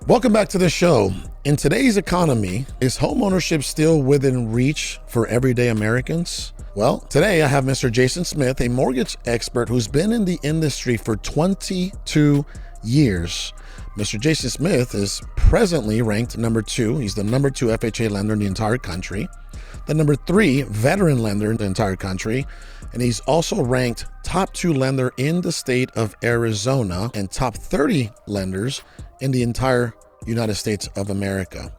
Welcome back to the show. In today's economy, is homeownership still within reach for everyday Americans? Well, today I have Mr. Jason Smith, a mortgage expert who's been in the industry for 22 years. Mr. Jason Smith is presently ranked number 2. He's the number 2 FHA lender in the entire country, the number 3 veteran lender in the entire country, and he's also ranked top 2 lender in the state of Arizona and top 30 lenders in the entire United States of America.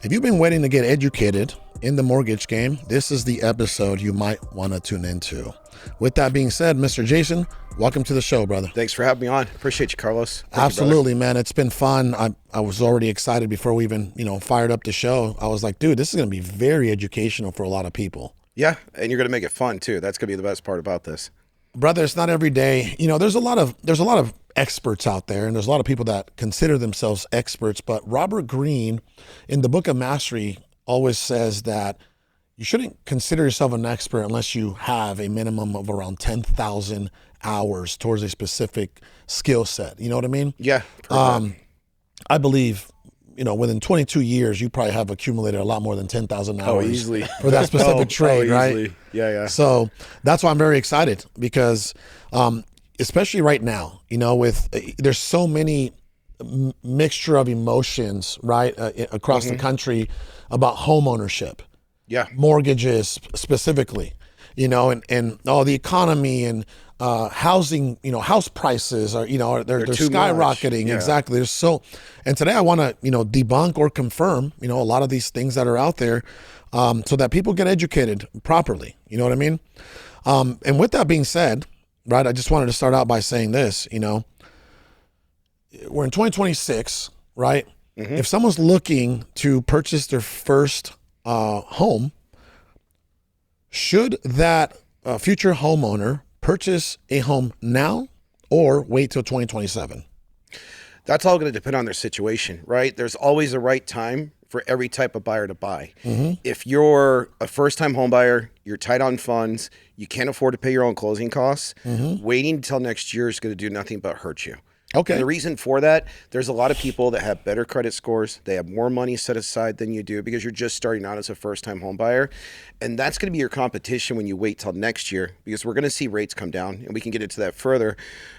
If you've been waiting to get educated in the mortgage game, this is the episode you might want to tune into. With that being said, Mr. Jason, welcome to the show, brother. Thanks for having me on. Appreciate you, Carlos. Absolutely, man. It's been fun. I was already excited before we even, fired up the show. I was like, dude, this is going to be very educational for a lot of people. Yeah, and you're going to make it fun too. That's going to be the best part about this. Brother, it's not every day. There's a lot of experts out there, and there's a lot of people that consider themselves experts, but Robert Greene in the Book of Mastery always says that you shouldn't consider yourself an expert unless you have a minimum of around 10,000 hours towards a specific skill set. You know what I mean? Yeah. I believe, within 22 years, you probably have accumulated a lot more than 10,000 hours easily. for that specific trade, right? Yeah. So that's why I'm very excited because, especially right now, there's so many mixture of emotions, right, across the country about home ownership. Yeah. Mortgages specifically, and the economy and housing, house prices are, they're skyrocketing. Yeah. Exactly. And today I want to, debunk or confirm, a lot of these things that are out there so that people get educated properly. You know what I mean? And with that being said, right, I just wanted to start out by saying this, we're in 2026, right? Mm-hmm. If someone's looking to purchase their first home, should that future homeowner purchase a home now or wait till 2027? That's all going to depend on their situation, right? There's always a right time for every type of buyer to buy. Mm-hmm. If you're a first-time home buyer, you're tight on funds, you can't afford to pay your own closing costs, waiting until next year is going to do nothing but hurt you. Okay. And the reason for that, there's a lot of people that have better credit scores. They have more money set aside than you do because you're just starting out as a first-time home buyer. And that's going to be your competition when you wait till next year because we're going to see rates come down, and we can get into that further.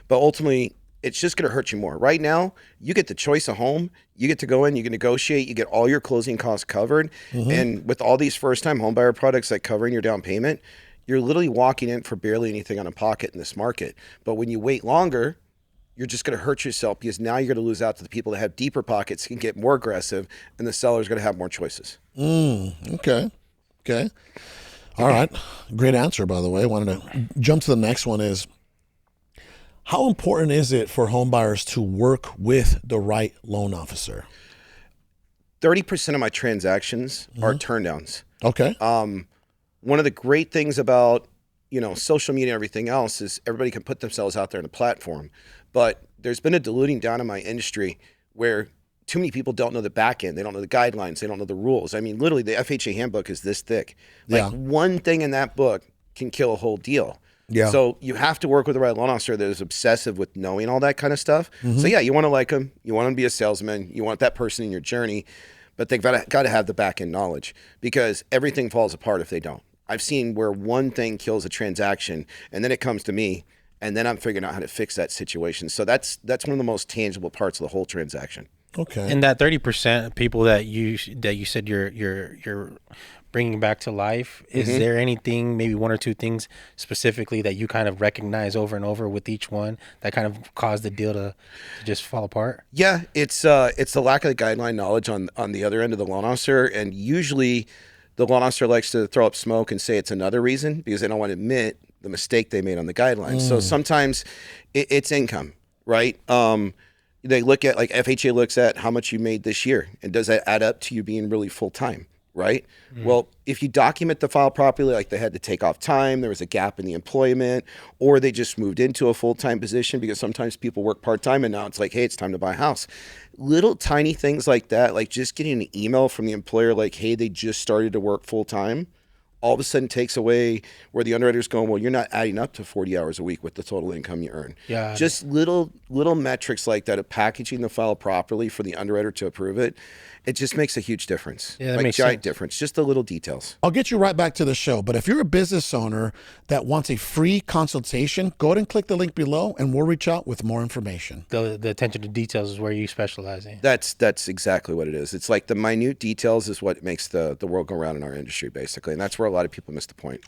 But ultimately, it's just going to hurt you more. Right now, you get the choice of home. You get to go in, you can negotiate, you get all your closing costs covered. Mm-hmm. And with all these first-time home buyer products like covering your down payment, you're literally walking in for barely anything on a pocket in this market. But when you wait longer, you're just going to hurt yourself because now you're going to lose out to the people that have deeper pockets, can get more aggressive, and the seller's going to have more choices. Okay. All right. Great answer, by the way. I wanted to jump to the next one is, how important is it for home buyers to work with the right loan officer? 30% of my transactions are turndowns. Okay. One of the great things about social media and everything else is everybody can put themselves out there in a platform. But there's been a diluting down in my industry where too many people don't know the back end. They don't know the guidelines. They don't know the rules. I mean, literally, the FHA handbook is this thick. One thing in that book can kill a whole deal. Yeah. So you have to work with the right loan officer that is obsessive with knowing all that kind of stuff. Mm-hmm. So yeah, you want to like them. You want them to be a salesman. You want that person in your journey. But they've got to have the back end knowledge because everything falls apart if they don't. I've seen where one thing kills a transaction and then it comes to me and then I'm figuring out how to fix that situation. So that's one of the most tangible parts of the whole transaction. Okay. And that 30% of people that you said you're bringing back to life, is there anything, maybe one or two things specifically that you kind of recognize over and over with each one that kind of caused the deal to just fall apart? Yeah, it's the lack of the guideline knowledge on the other end of the loan officer, and usually the loan officer likes to throw up smoke and say it's another reason because they don't want to admit the mistake they made on the guidelines. So sometimes it's income, right? They look at, like FHA looks at how much you made this year, and does that add up to you being really full-time, right? Well, if you document the file properly, like they had to take off time, there was a gap in the employment, or they just moved into a full-time position because sometimes people work part-time and now it's like, hey, it's time to buy a house. Little tiny things like that, like just getting an email from the employer like, hey, they just started to work full-time, all of a sudden takes away where the underwriter's going, well, you're not adding up to 40 hours a week with the total income you earn. Yeah. Just little metrics like that of packaging the file properly for the underwriter to approve it. It just makes a huge difference. Yeah, that like makes giant sense. difference. Just the little details. I'll get you right back to the show, but if you're a business owner that wants a free consultation, go ahead and click the link below and we'll reach out with more information. The attention to details is where you specialize in. That's exactly what it is. It's like the minute details is what makes the world go round in our industry, basically. And that's where a lot of people miss the point.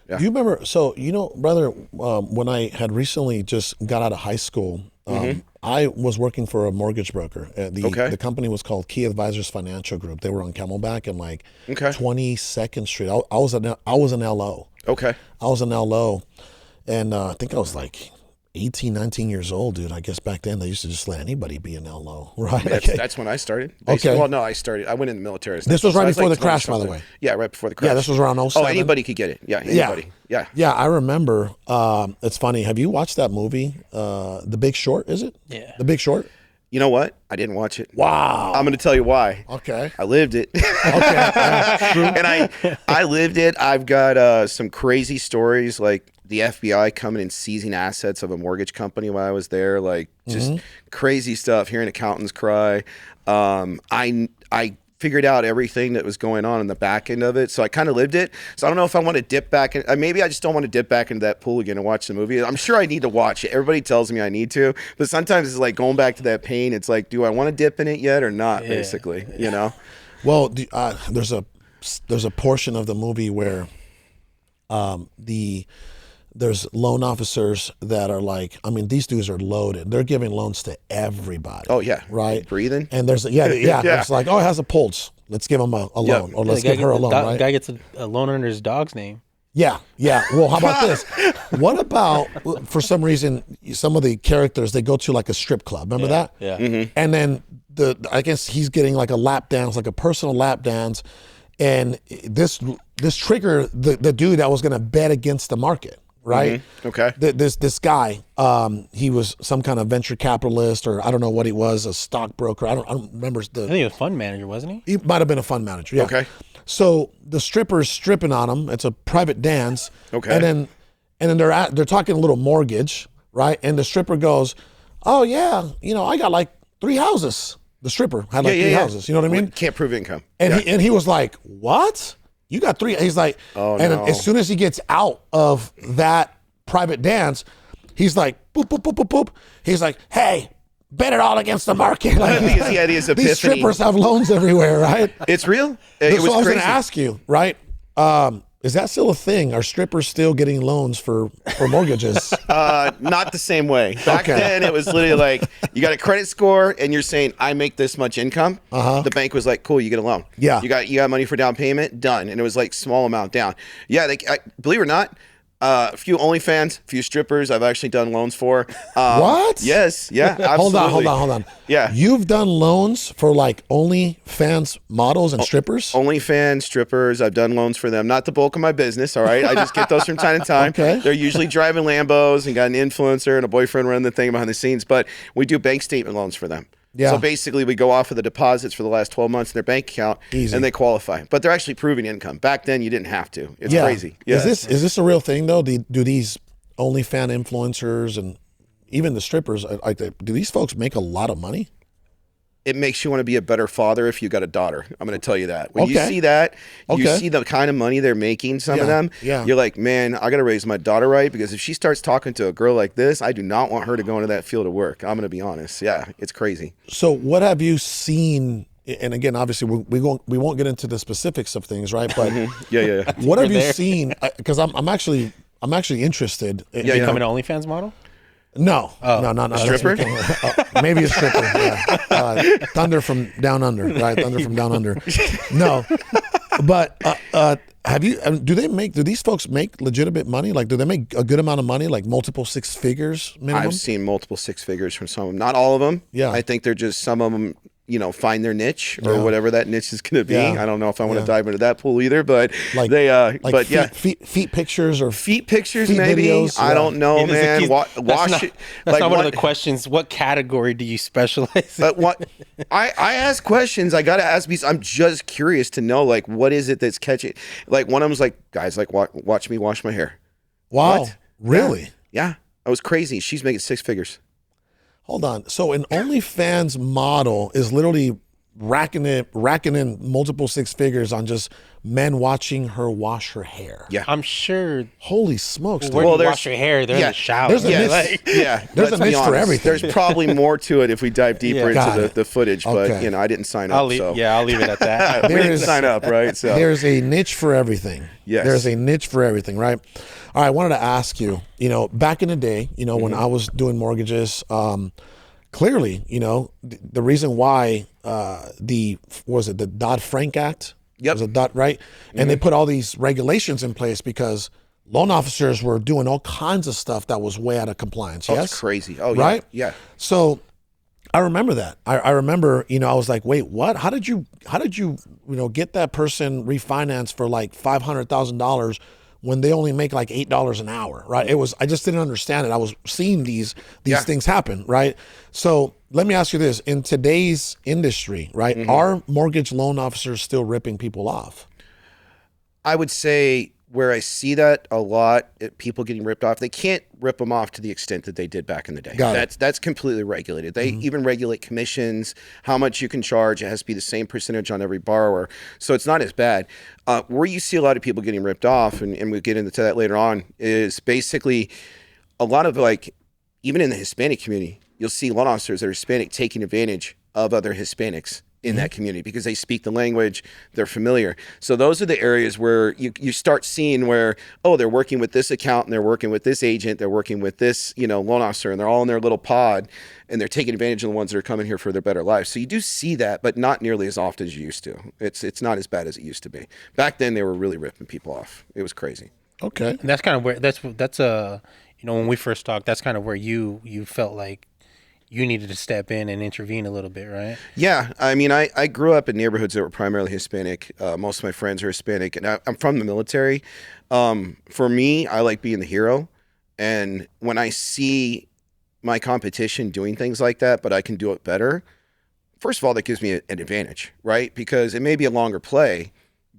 Yeah. Do you remember, so, brother, when I had recently just got out of high school, I was working for a mortgage broker. The company was called Key Advisors Financial Group. They were on Camelback and 22nd Street. I was an LO. Okay. I was an LO, and I think I was like 18, 19 years old, dude. I guess back then they used to just let anybody be an LO, right? That's when I started. Basically. Well, no, I went in the military. This was right before the crash, by the way. Yeah, right before the crash. Yeah, this was around 07. Oh, anybody could get it. Yeah, anybody. Yeah. Yeah, I remember. It's funny. Have you watched that movie, The Big Short, is it? Yeah. The Big Short? You know what? I didn't watch it. Wow. I'm going to tell you why. Okay. I lived it. Okay. And I lived it. I've got some crazy stories like the FBI coming and seizing assets of a mortgage company while I was there, like just crazy stuff, hearing accountants cry. I figured out everything that was going on in the back end of it. So I kind of lived it. So I don't know if I want to dip back in. Maybe I just don't want to dip back into that pool again and watch the movie. I'm sure I need to watch it. Everybody tells me I need to, but sometimes it's like going back to that pain. It's like, do I want to dip in it yet or not? Basically, you know? Well, there's a portion of the movie where there's loan officers that are like, I mean, these dudes are loaded. They're giving loans to everybody. Oh yeah, right. Breathing. And there's It's like, oh, it has a pulse. Let's give him a loan, or let's give her a loan. Right. Guy gets a loan under his dog's name. Yeah. Well, how about this? What about, for some reason, some of the characters, they go to like a strip club. Remember that? Yeah. Mm-hmm. And then I guess he's getting like a lap dance, like a personal lap dance, and this triggered the dude that was going to bet against the market. Right. Mm-hmm. Okay. This guy, he was some kind of venture capitalist, or I don't know what he was, a stockbroker. I don't remember. I think he was a fund manager, wasn't he? He might have been a fund manager. Yeah. Okay. So the stripper's stripping on him. It's a private dance. Okay. And then they're talking a little mortgage, right? And the stripper goes, "Oh yeah, I got like 3 houses." The stripper had like 3 houses. You know what I mean? Can't prove income. And he was like, "What? You got 3?" He's like, as soon as he gets out of that private dance, he's like, boop, boop, boop, boop, boop. He's like, "Hey, bet it all against the market." Like, Because he had his epiphany. these strippers have loans everywhere, right? It's real. So It was I was going crazy. to ask you, right? Is that still a thing? Are strippers still getting loans for mortgages? Not the same way. Back then, it was literally like, you got a credit score and you're saying, I make this much income. The bank was like, cool, you get a loan. Yeah. You got money for down payment? Done. And it was like small amount down. Yeah, believe it or not, a few OnlyFans, a few strippers I've actually done loans for. What? Yes. Yeah, absolutely. Hold on. Yeah. You've done loans for like OnlyFans models and strippers? OnlyFans, strippers, I've done loans for them. Not the bulk of my business, all right? I just get those from time to time. Okay. They're usually driving Lambos and got an influencer and a boyfriend running the thing behind the scenes, but we do bank statement loans for them. Yeah. So basically, we go off of the deposits for the last 12 months in their bank account, Easy. and they qualify. But they're actually proving income. Back then, you didn't have to. It's crazy. Yeah. Is this a real thing though? Do these OnlyFans influencers and even the strippers, do these folks make a lot of money? It makes you want to be a better father if you got a daughter. I'm going to tell you that. When you Okay. see that, you Okay. see the kind of money they're making, some of them, Yeah. you're like, man, I got to raise my daughter right, because if she starts talking to a girl like this, I do not want her to go into that field of work. I'm going to be honest. Yeah, it's crazy. So what have you seen? And again, obviously, we won't get into the specifics of things, right? But Yeah. what have you seen? Because I'm actually interested. Yeah. Becoming an OnlyFans model? No, no. Stripper? Maybe a stripper. Yeah. Thunder from down under, right? Thunder from down under. No, but have you? Do these folks make legitimate money? Like, do they make a good amount of money? Like multiple 6 figures minimum? I've seen multiple 6 figures from some of them. Not all of them. Yeah. I think they're just some of them. find their niche or whatever that niche is going to be. I don't know if I want to dive into that pool either, but feet pictures or feet pictures, feet maybe. Videos, I don't know, man. Wash it. That's not one of the questions. What category do you specialize in? I ask questions. I got to ask because I'm just curious to know, like, what is it that's catching? Like, one of them was like, guys, like, watch me wash my hair. Wow. What? Really? Yeah. I was crazy. She's making 6 figures. Hold on. So an OnlyFans model is literally racking in multiple 6 figures on just men watching her wash her hair. Yeah. I'm sure. Holy smokes. Where do you wash your hair? They're in the shower. There's a niche, there's a niche for everything. There's probably more to it if we dive deeper into the footage, but I didn't sign up. I'll leave it at that. We didn't sign up, right? So there's a niche for everything. Yes. There's a niche for everything, right? All right, I wanted to ask you, back in the day, when I was doing mortgages, clearly, the reason why the Dodd-Frank Act? Yep. Was it right? And they put all these regulations in place because loan officers were doing all kinds of stuff that was way out of compliance. Oh, yes? it's crazy. Oh, yeah. Right? Yeah. So I remember that. I remember, I was like, wait, what? How did you get that person refinanced for like $500,000 when they only make like $8 an hour, right? I just didn't understand it. I was seeing these things happen, right? So let me ask you this: in today's industry, right, are mortgage loan officers still ripping people off? I would say where I see that a lot, people getting ripped off, they can't rip them off to the extent that they did back in the day. That's completely regulated. They even regulate commissions, how much you can charge. It has to be the same percentage on every borrower. So it's not as bad. Where you see a lot of people getting ripped off, and we'll get into that later on, is basically a lot of even in the Hispanic community, you'll see loan officers that are Hispanic taking advantage of other Hispanics in that community because they speak the language, they're familiar. So those are the areas where you start seeing where, they're working with this accountant, they're working with this agent, they're working with this, loan officer, and they're all in their little pod, and they're taking advantage of the ones that are coming here for their better lives. So you do see that, but not nearly as often as you used to. It's not as bad as it used to be. Back then, they were really ripping people off. It was crazy. Okay. And that's kind of where when we first talked, that's kind of where you felt like you needed to step in and intervene a little bit, right? Yeah. I mean, I grew up in neighborhoods that were primarily Hispanic. Most of my friends are Hispanic, and I'm from the military. For me, I like being the hero. And when I see my competition doing things like that, but I can do it better, first of all, that gives me an advantage, right? Because it may be a longer play,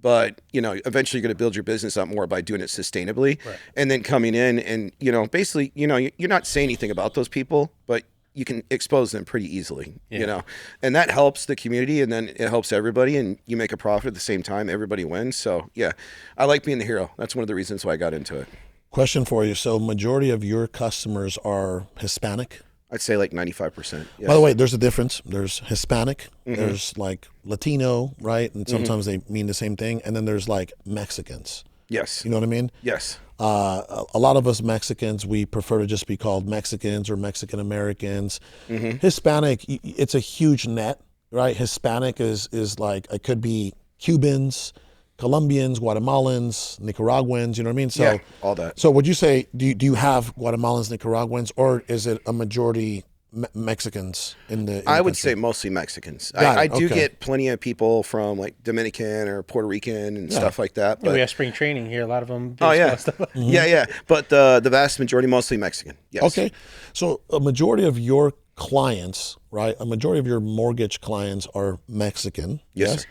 but, eventually you're going to build your business up more by doing it sustainably. Right. And then coming in and, basically, you're not saying anything about those people, but you can expose them pretty easily, and that helps the community, and then it helps everybody, and you make a profit at the same time. Everybody wins. So yeah, I like being the hero. That's one of the reasons why I got into it. Question for you. So majority of your customers are Hispanic? I'd say like 95%. Yes. By the way, there's a difference. There's Hispanic, there's like Latino, right? And sometimes they mean the same thing. And then there's like Mexicans. Yes. You know what I mean? Yes. A lot of us Mexicans, we prefer to just be called Mexicans or Mexican Americans. Hispanic, it's a huge net, right? Hispanic is like, it could be Cubans, Colombians, Guatemalans, Nicaraguans, you know what I mean? So all that. So would you say, do you have Guatemalans, Nicaraguans, or is it a majority Mexicans in the I would country? say mostly Mexicans. I do get plenty of people from like Dominican or Puerto Rican and stuff like that. But we have spring training here. A lot of them. Yeah. But the vast majority, mostly Mexican. Yes. Okay. So a majority of your clients, right? A majority of your mortgage clients are Mexican. Yes. Sir.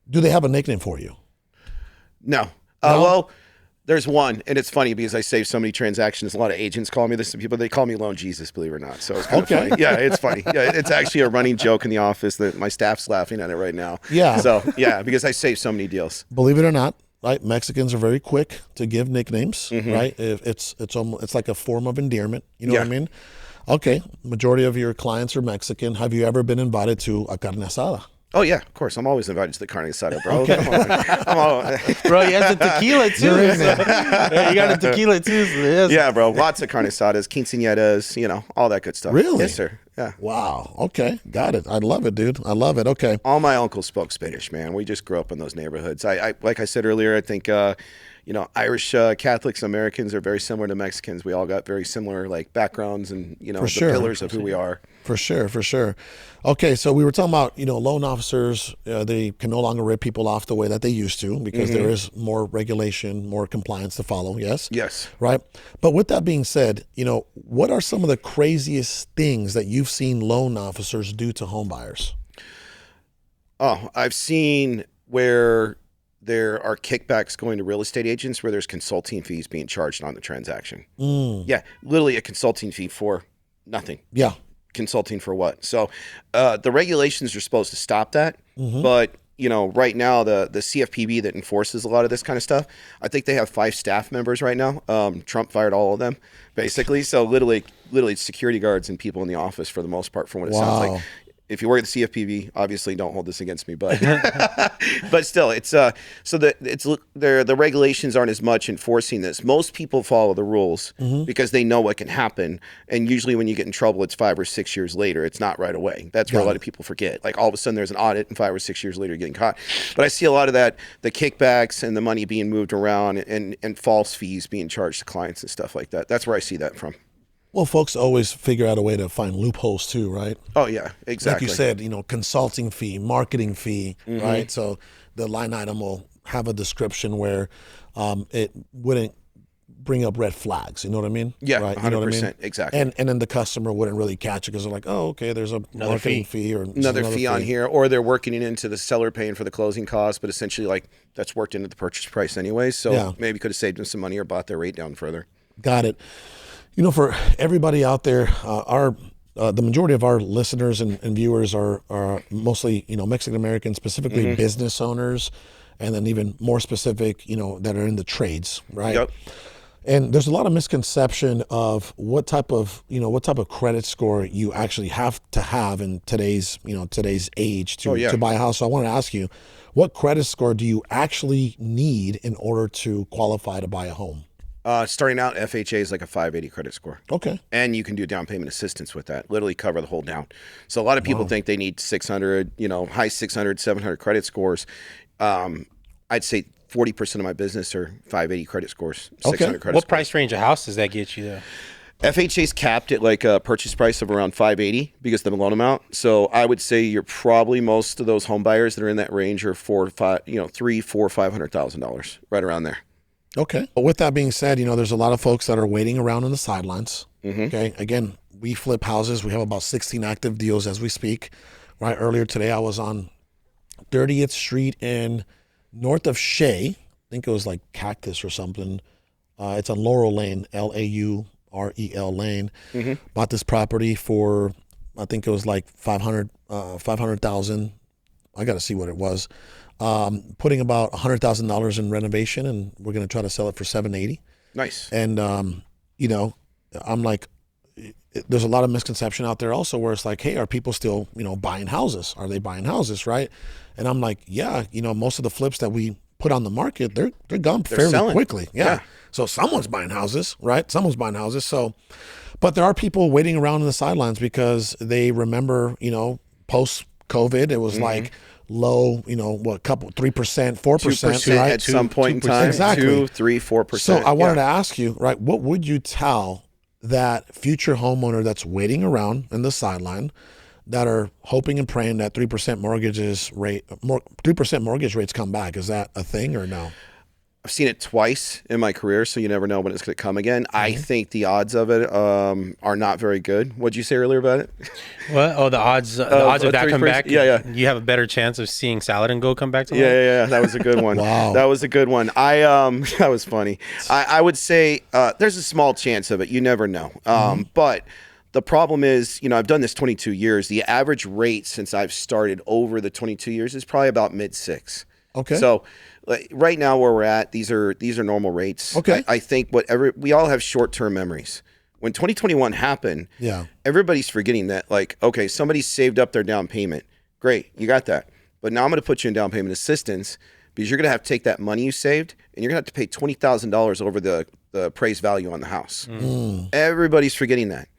Do they have a nickname for you? No. Well, there's one, and it's funny because I save so many transactions. A lot of agents call me this, and people, they call me Loan Jesus, believe it or not. So it's kind of funny. Yeah, it's funny. Yeah, it's actually a running joke in the office that my staff's laughing at it right now. Yeah. So yeah, because I save so many deals. Believe it or not, right? Mexicans are very quick to give nicknames, right? It's like a form of endearment. You know what I mean? Okay. Majority of your clients are Mexican. Have you ever been invited to a carne asada? Oh, yeah, of course. I'm always invited to the carne asada, bro. Okay. Bro, he has a tequila, too. Yeah, you got a tequila, too. So yes. Yeah, bro. Lots of carne asadas, quinceañeras, all that good stuff. Really? Yes, sir. Yeah. Wow. Okay. Got it. I love it, dude. I love it. Okay. All my uncles spoke Spanish, man. We just grew up in those neighborhoods. I like I said earlier, I think, Irish Catholics, Americans are very similar to Mexicans. We all got very similar like backgrounds and, the pillars of who we are. For sure. Okay, so we were talking about, loan officers, they can no longer rip people off the way that they used to because there is more regulation, more compliance to follow, yes? Yes. Right? But with that being said, what are some of the craziest things that you've seen loan officers do to home buyers? Oh, I've seen where there are kickbacks going to real estate agents where there's consulting fees being charged on the transaction. Yeah, literally a consulting fee for nothing. Yeah. Consulting for what? So the regulations are supposed to stop that. But, right now, the CFPB that enforces a lot of this kind of stuff, I think they have 5 staff members right now. Trump fired all of them, basically. So literally security guards and people in the office for the most part, from what it sounds like. If you work at the CFPB, obviously don't hold this against me, but but still, it's the regulations aren't as much enforcing this. Most people follow the rules because they know what can happen, and usually when you get in trouble, it's 5 or 6 years later. It's not right away. That's where a lot of people forget. Like all of a sudden, there's an audit, and 5 or 6 years later, you're getting caught. But I see a lot of that, the kickbacks and the money being moved around, and false fees being charged to clients and stuff like that. That's where I see that from. Well, folks always figure out a way to find loopholes too, right? Oh, yeah, exactly. Like you said, consulting fee, marketing fee, right? So the line item will have a description where it wouldn't bring up red flags. You know what I mean? Yeah, right? 100%, you know what I mean? Exactly. And then the customer wouldn't really catch it because they're like, oh, okay, there's a marketing fee or another fee on here, or they're working it into the seller paying for the closing costs, but essentially like that's worked into the purchase price anyways. So maybe could have saved them some money or bought their rate down further. Got it. For everybody out there, the majority of our listeners and viewers are mostly, Mexican Americans, specifically business owners, and then even more specific, that are in the trades, right? Yep. And there's a lot of misconception of what type of credit score you actually have to have in today's age to buy a house. So I want to ask you, what credit score do you actually need in order to qualify to buy a home? Starting out, FHA is like a 580 credit score. Okay. And you can do down payment assistance with that, literally cover the whole down. So a lot of people think they need 600, high 600, 700 credit scores. I'd say 40% of my business are 580 credit scores, 600 credit What scores. price range of house does that get you there? FHA's capped at like a purchase price of around 580 because of the loan amount. So I would say you're probably most of those home buyers that are in that range are $500,000, right around there. Okay. But with that being said, there's a lot of folks that are waiting around on the sidelines. Okay. Again, we flip houses. We have about 16 active deals as we speak. Right. Earlier today, I was on 30th Street in north of Shea. I think it was like Cactus or something. It's on Laurel Lane, Laurel Lane. Bought this property for, I think it was like 500,000. I got to see what it was. Putting about $100,000 in renovation, and we're going to try to sell it for $780,000. Nice. And I'm like, there's a lot of misconception out there also where it's like, hey, are people still buying houses? Are they buying houses, right? And I'm like, yeah, most of the flips that we put on the market, they're gone fairly quickly. Yeah. So someone's buying houses, right? Someone's buying houses. So, but there are people waiting around on the sidelines because they remember, post COVID, it was like low, 3%, 4%, right? At some point in time, exactly. 2, 3, 4%. So I wanted to ask you, right, what would you tell that future homeowner that's waiting around in the sideline that are hoping and praying that 3% mortgage rates come back? Is that a thing or no? I've seen it twice in my career, so you never know when it's going to come again. I think the odds of it are not very good. What'd you say earlier about it? What? Oh, the odds of that come back? Yeah. You have a better chance of seeing Saladin go come back to life? Yeah. That was a good one. Wow. That was a good one. That was funny. I would say there's a small chance of it. You never know. But the problem is, I've done this 22 years. The average rate since I've started over the 22 years is probably about mid-6. Okay. So right now where we're at, these are normal rates. Okay. I think we all have short-term memories. When 2021 happened, everybody's forgetting that, like, okay, somebody saved up their down payment. Great, you got that. But now I'm going to put you in down payment assistance because you're going to have to take that money you saved and you're going to have to pay $20,000 over the appraised value on the house. Everybody's forgetting that.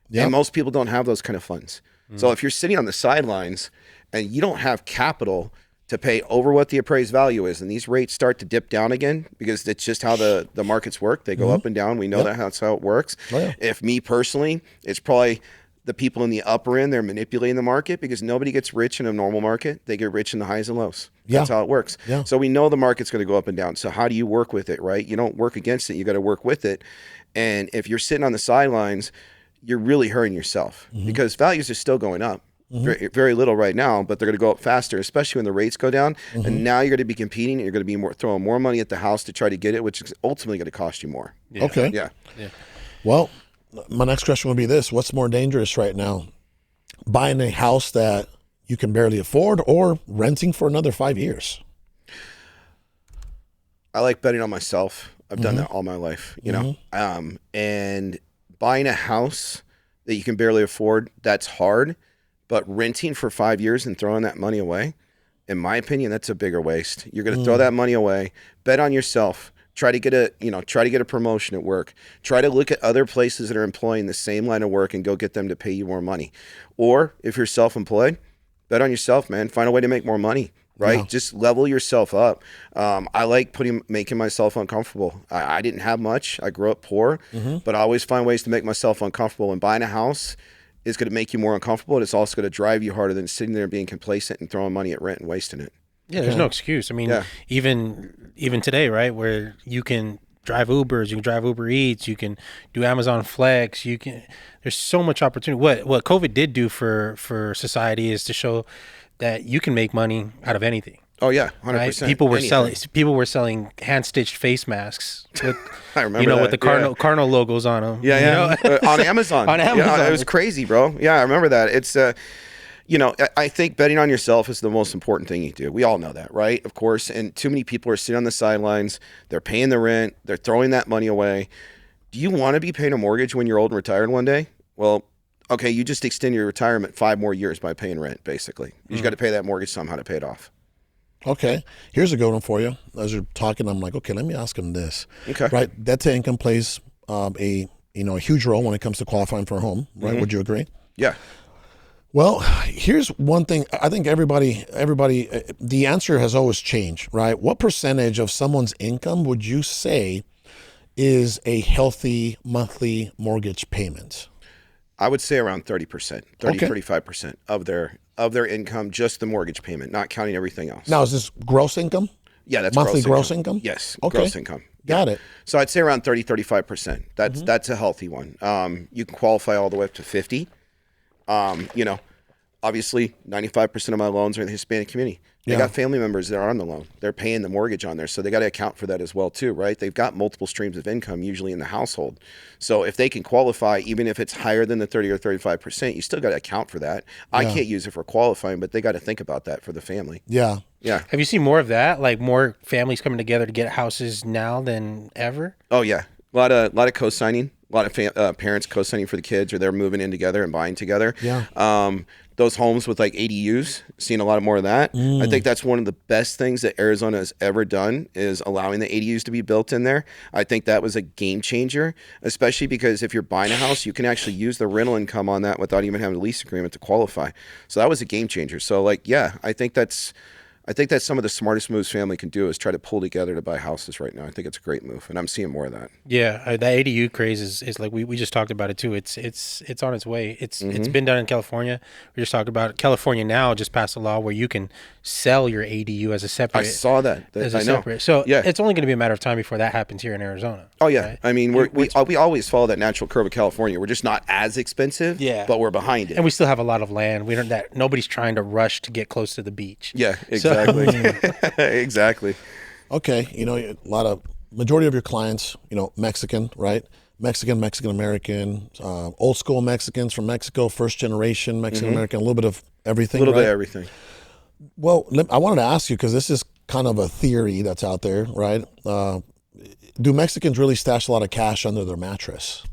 Yep. And most people don't have those kind of funds. So if you're sitting on the sidelines and you don't have capital to pay over what the appraised value is, and these rates start to dip down again because it's just how the markets work. They go up and down. We know that's how it works. Oh, yeah. If me personally, it's probably the people in the upper end, they're manipulating the market because nobody gets rich in a normal market. They get rich in the highs and lows. That's how it works. Yeah. So we know the market's going to go up and down. So how do you work with it, right? You don't work against it. You got to work with it. And if you're sitting on the sidelines, you're really hurting yourself because values are still going up. Very, very little right now, but they're going to go up faster, especially when the rates go down. And now you're going to be competing. And you're going to be throwing more money at the house to try to get it, which is ultimately going to cost you more. Yeah. Okay. Yeah. Well, my next question would be this. What's more dangerous right now? Buying a house that you can barely afford or renting for another 5 years? I like betting on myself. I've done that all my life, you know, and buying a house that you can barely afford, that's hard. But renting for 5 years and throwing that money away, in my opinion, that's a bigger waste. You're going to throw that money away. Bet on yourself. Try to get a promotion at work. Try to look at other places that are employing the same line of work and go get them to pay you more money. Or if you're self-employed, bet on yourself, man. Find a way to make more money, right? Yeah. Just level yourself up. I like making myself uncomfortable. I didn't have much. I grew up poor, but I always find ways to make myself uncomfortable. And buying a house is going to make you more uncomfortable. And it's also going to drive you harder than sitting there being complacent and throwing money at rent and wasting it. Yeah, there's no excuse. I mean, even today, right, where you can drive Ubers, you can drive Uber Eats, you can do Amazon Flex, there's so much opportunity. What COVID did do for society is to show that you can make money out of anything. Oh yeah, 100%. Right? People were selling hand stitched face masks with, I remember that. with the Cardinal logos on them. Yeah. On Amazon. On Amazon. Yeah, it was crazy, bro. Yeah, I remember that. It's I think betting on yourself is the most important thing you do. We all know that, right? Of course. And too many people are sitting on the sidelines. They're paying the rent. They're throwing that money away. Do you want to be paying a mortgage when you're old and retired one day? Well, okay, you just extend your retirement 5 more years by paying rent, basically. You just got to pay that mortgage somehow to pay it off. Okay. Here's a good one for you. As you're talking, I'm like, okay, let me ask him this. Okay. Right. Debt to income plays a huge role when it comes to qualifying for a home, right? Would you agree? Yeah. Well, here's one thing. I think everybody, the answer has always changed, right? What percentage of someone's income would you say is a healthy monthly mortgage payment? I would say around 30%, 35% of their income, just the mortgage payment, not counting everything else. Now, is this gross income? Yeah, that's monthly gross income? Yes, Okay. gross income. Got it. So I'd say around 35%. That's a healthy one. You can qualify all the way up to 50. Obviously 95% of my loans are in the Hispanic community. They got family members that are on the loan. They're paying the mortgage on there. So they got to account for that as well too, right? They've got multiple streams of income usually in the household. So if they can qualify, even if it's higher than the 30 or 35%, you still got to account for that. I can't use it for qualifying, but they got to think about that for the family. Yeah. Yeah. Have you seen more of that? Like more families coming together to get houses now than ever? Oh yeah. A lot of co-signing. A lot of parents co-signing for the kids, or they're moving in together and buying together. Yeah. Those homes with like ADUs, seeing a lot more of that. I think that's one of the best things that Arizona has ever done is allowing the ADUs to be built in there. I think that was a game changer, especially because if you're buying a house, you can actually use the rental income on that without even having a lease agreement to qualify. So that was a game changer. So I think that's some of the smartest moves family can do is try to pull together to buy houses right now. I think it's a great move, and I'm seeing more of that. Yeah, that ADU craze is like we just talked about it too. It's on its way. It's been done in California. We just talked about it. California now just passed a law where you can sell your ADU as a separate. I saw that. As a I know. separate. So it's only going to be a matter of time before that happens here in Arizona. Oh yeah, right? I mean we always follow that natural curve of California. We're just not as expensive. But we're behind it, and we still have a lot of land. We don't that nobody's trying to rush to get close to the beach. Yeah, exactly. Exactly. Okay. Majority of your clients, Mexican, right? Mexican American, old school Mexicans from Mexico, first generation Mexican American, a little bit of everything. A little bit of everything. Well, I wanted to ask you, because this is kind of a theory that's out there, right? Do Mexicans really stash a lot of cash under their mattress?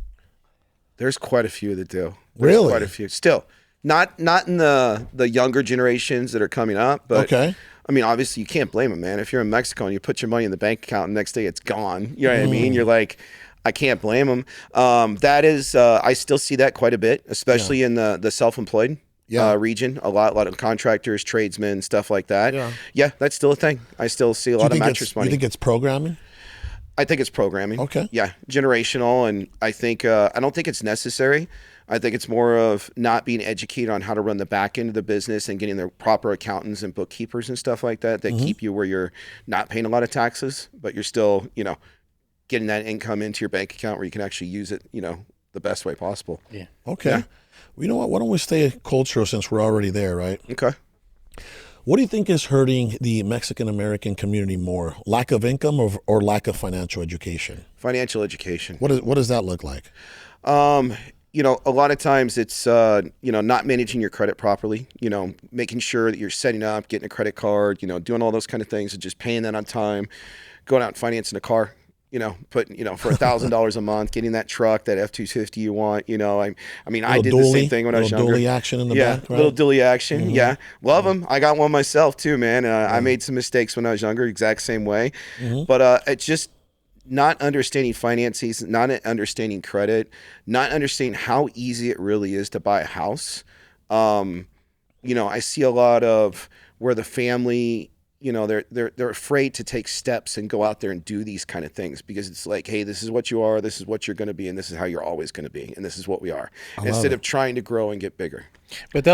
There's quite a few that do. Really? Quite a few. Still, not in the younger generations that are coming up, but okay. I mean, obviously you can't blame them, man. If you're in Mexico and you put your money in the bank account and the next day it's gone, you know what I mean? You're like, I can't blame them. That is, I still see that quite a bit, especially in the self-employed region. A lot of contractors, tradesmen, stuff like that. Yeah, that's still a thing. I still see a lot of mattress money. You think it's programming? I think it's programming. Okay. Yeah, generational, and I think I don't think it's necessary. I think it's more of not being educated on how to run the back end of the business and getting the proper accountants and bookkeepers and stuff like that keep you where you're not paying a lot of taxes, but you're still, getting that income into your bank account where you can actually use it, the best way possible. Yeah. Okay. Yeah. Well, you know what? Why don't we stay cultural since we're already there, right? Okay. What do you think is hurting the Mexican-American community more? Lack of income or lack of financial education? Financial education. What does that look like? A lot of times it's, not managing your credit properly, making sure that you're setting up, getting a credit card, doing all those kind of things and just paying that on time, going out and financing a car, putting, for $1,000 a month, getting that truck, that F-250 you want, I did the same thing when I was younger. Little dually action in the back, right? Little dually action. Yeah. Love them. I got one myself too, man. I made some mistakes when I was younger, exact same way. But it's just, not understanding finances, not understanding credit, not understanding how easy it really is to buy a house. I see a lot of where the family, they're afraid to take steps and go out there and do these kind of things because it's like, hey, this is what you are, this is what you're going to be, and this is how you're always going to be, and this is what we are. Instead of trying to grow and get bigger. But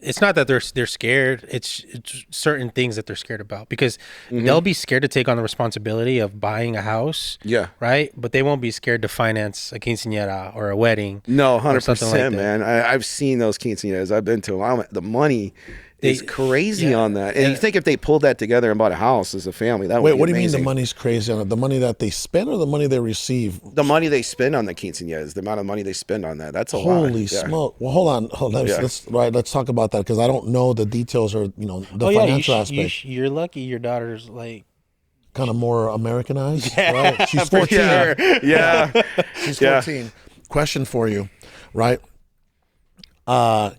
it's not that they're scared. It's certain things that they're scared about because they'll be scared to take on the responsibility of buying a house. Yeah. Right. But they won't be scared to finance a quinceañera or a wedding. No, 100%, like man. I've seen those quinceañeras. I've been to them. The money is crazy on that. And you think if they pulled that together and bought a house as a family, that would be what do you mean amazing. the money's crazy on it? The money that they spend or the money they receive? The money they spend on the quinceañeras, the amount of money they spend on that. That's a lot. Holy smoke. Well, hold on. Let's talk about that because I don't know the details or, the financial aspect. You're lucky your daughter's like kind of more Americanized, right? She's 14. Sure. Yeah. She's 14. Question for you, right?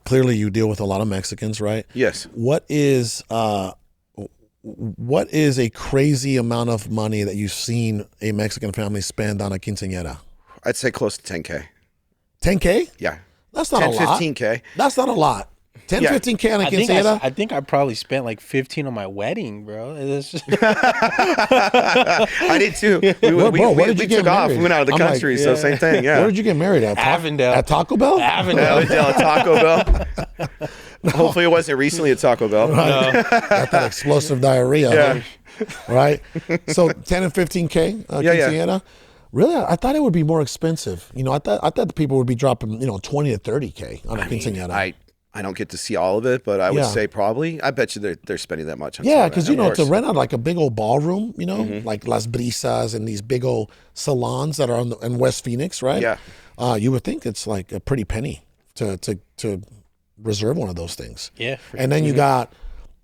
Clearly you deal with a lot of Mexicans, right? Yes. What is a crazy amount of money that you've seen a Mexican family spend on a quinceañera? I'd say close to 10K. 10K? Yeah. That's not a lot. 15K. That's not a lot. 10, 15K on a quinceañera? I think I probably spent like 15 on my wedding, bro. I did too. We took off. We went out of the country, so same thing. Yeah. Where did you get married at? Avondale. At Taco Bell? Avondale. Taco Bell. No. Hopefully it wasn't recently at Taco Bell. Right. No. Got that explosive diarrhea. Yeah. Right? So 10 and 15K quinceañera? Yeah. Really? I thought it would be more expensive. I thought the people would be dropping, 20 to 30K on a quinceañera. I don't get to see all of it, but I would say probably. I bet you they're spending that much on because to rent out like a big old ballroom, like Las Brisas and these big old salons that are in West Phoenix, right? Yeah. You would think it's like a pretty penny to reserve one of those things. Yeah. And then you got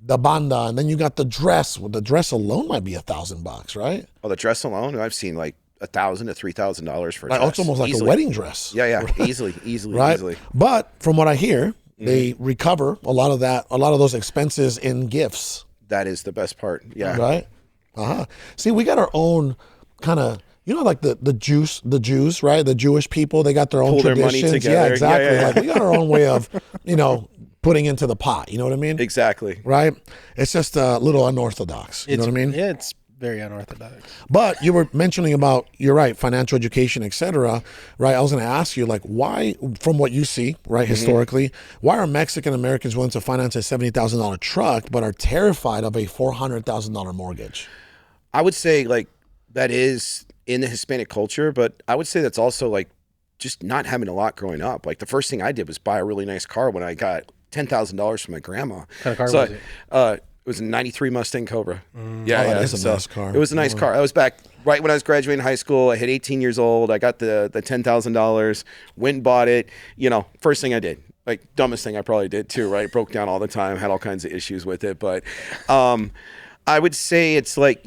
the banda, and then you got the dress. Well, the dress alone might be $1,000, right? Oh, the dress alone? I've seen like $1,000 to $3,000 for a dress. It's almost like a wedding dress. Yeah, right? easily, right? Easily. But from what I hear, they recover a lot of those expenses in gifts. That is the best part. Yeah. Right. See, we got our own kind of, like the Jews, right? The Jewish people, they got their own traditions. Their money together. Yeah, exactly. Yeah. Like we got our own way of, putting into the pot. You know what I mean? Exactly. Right. It's just a little unorthodox. You know what I mean? Yeah, it's very unorthodox. But you were mentioning about, you're right, financial education, etc. Right? I was going to ask you, like, why, from what you see, right, historically, why are Mexican Americans willing to finance a $70,000 truck but are terrified of a $400,000 mortgage? I would say like that is in the Hispanic culture, but I would say that's also like just not having a lot growing up. Like the first thing I did was buy a really nice car when I got $10,000 from my grandma. What kind of car was it? It was a 93 Mustang Cobra. It's a nice car. It was a nice car. I was back right when I was graduating high school. I hit 18 years old. I got the $10,000, went and bought it. First thing I did, like dumbest thing I probably did too, right? Broke down all the time, had all kinds of issues with it. But I would say it's like,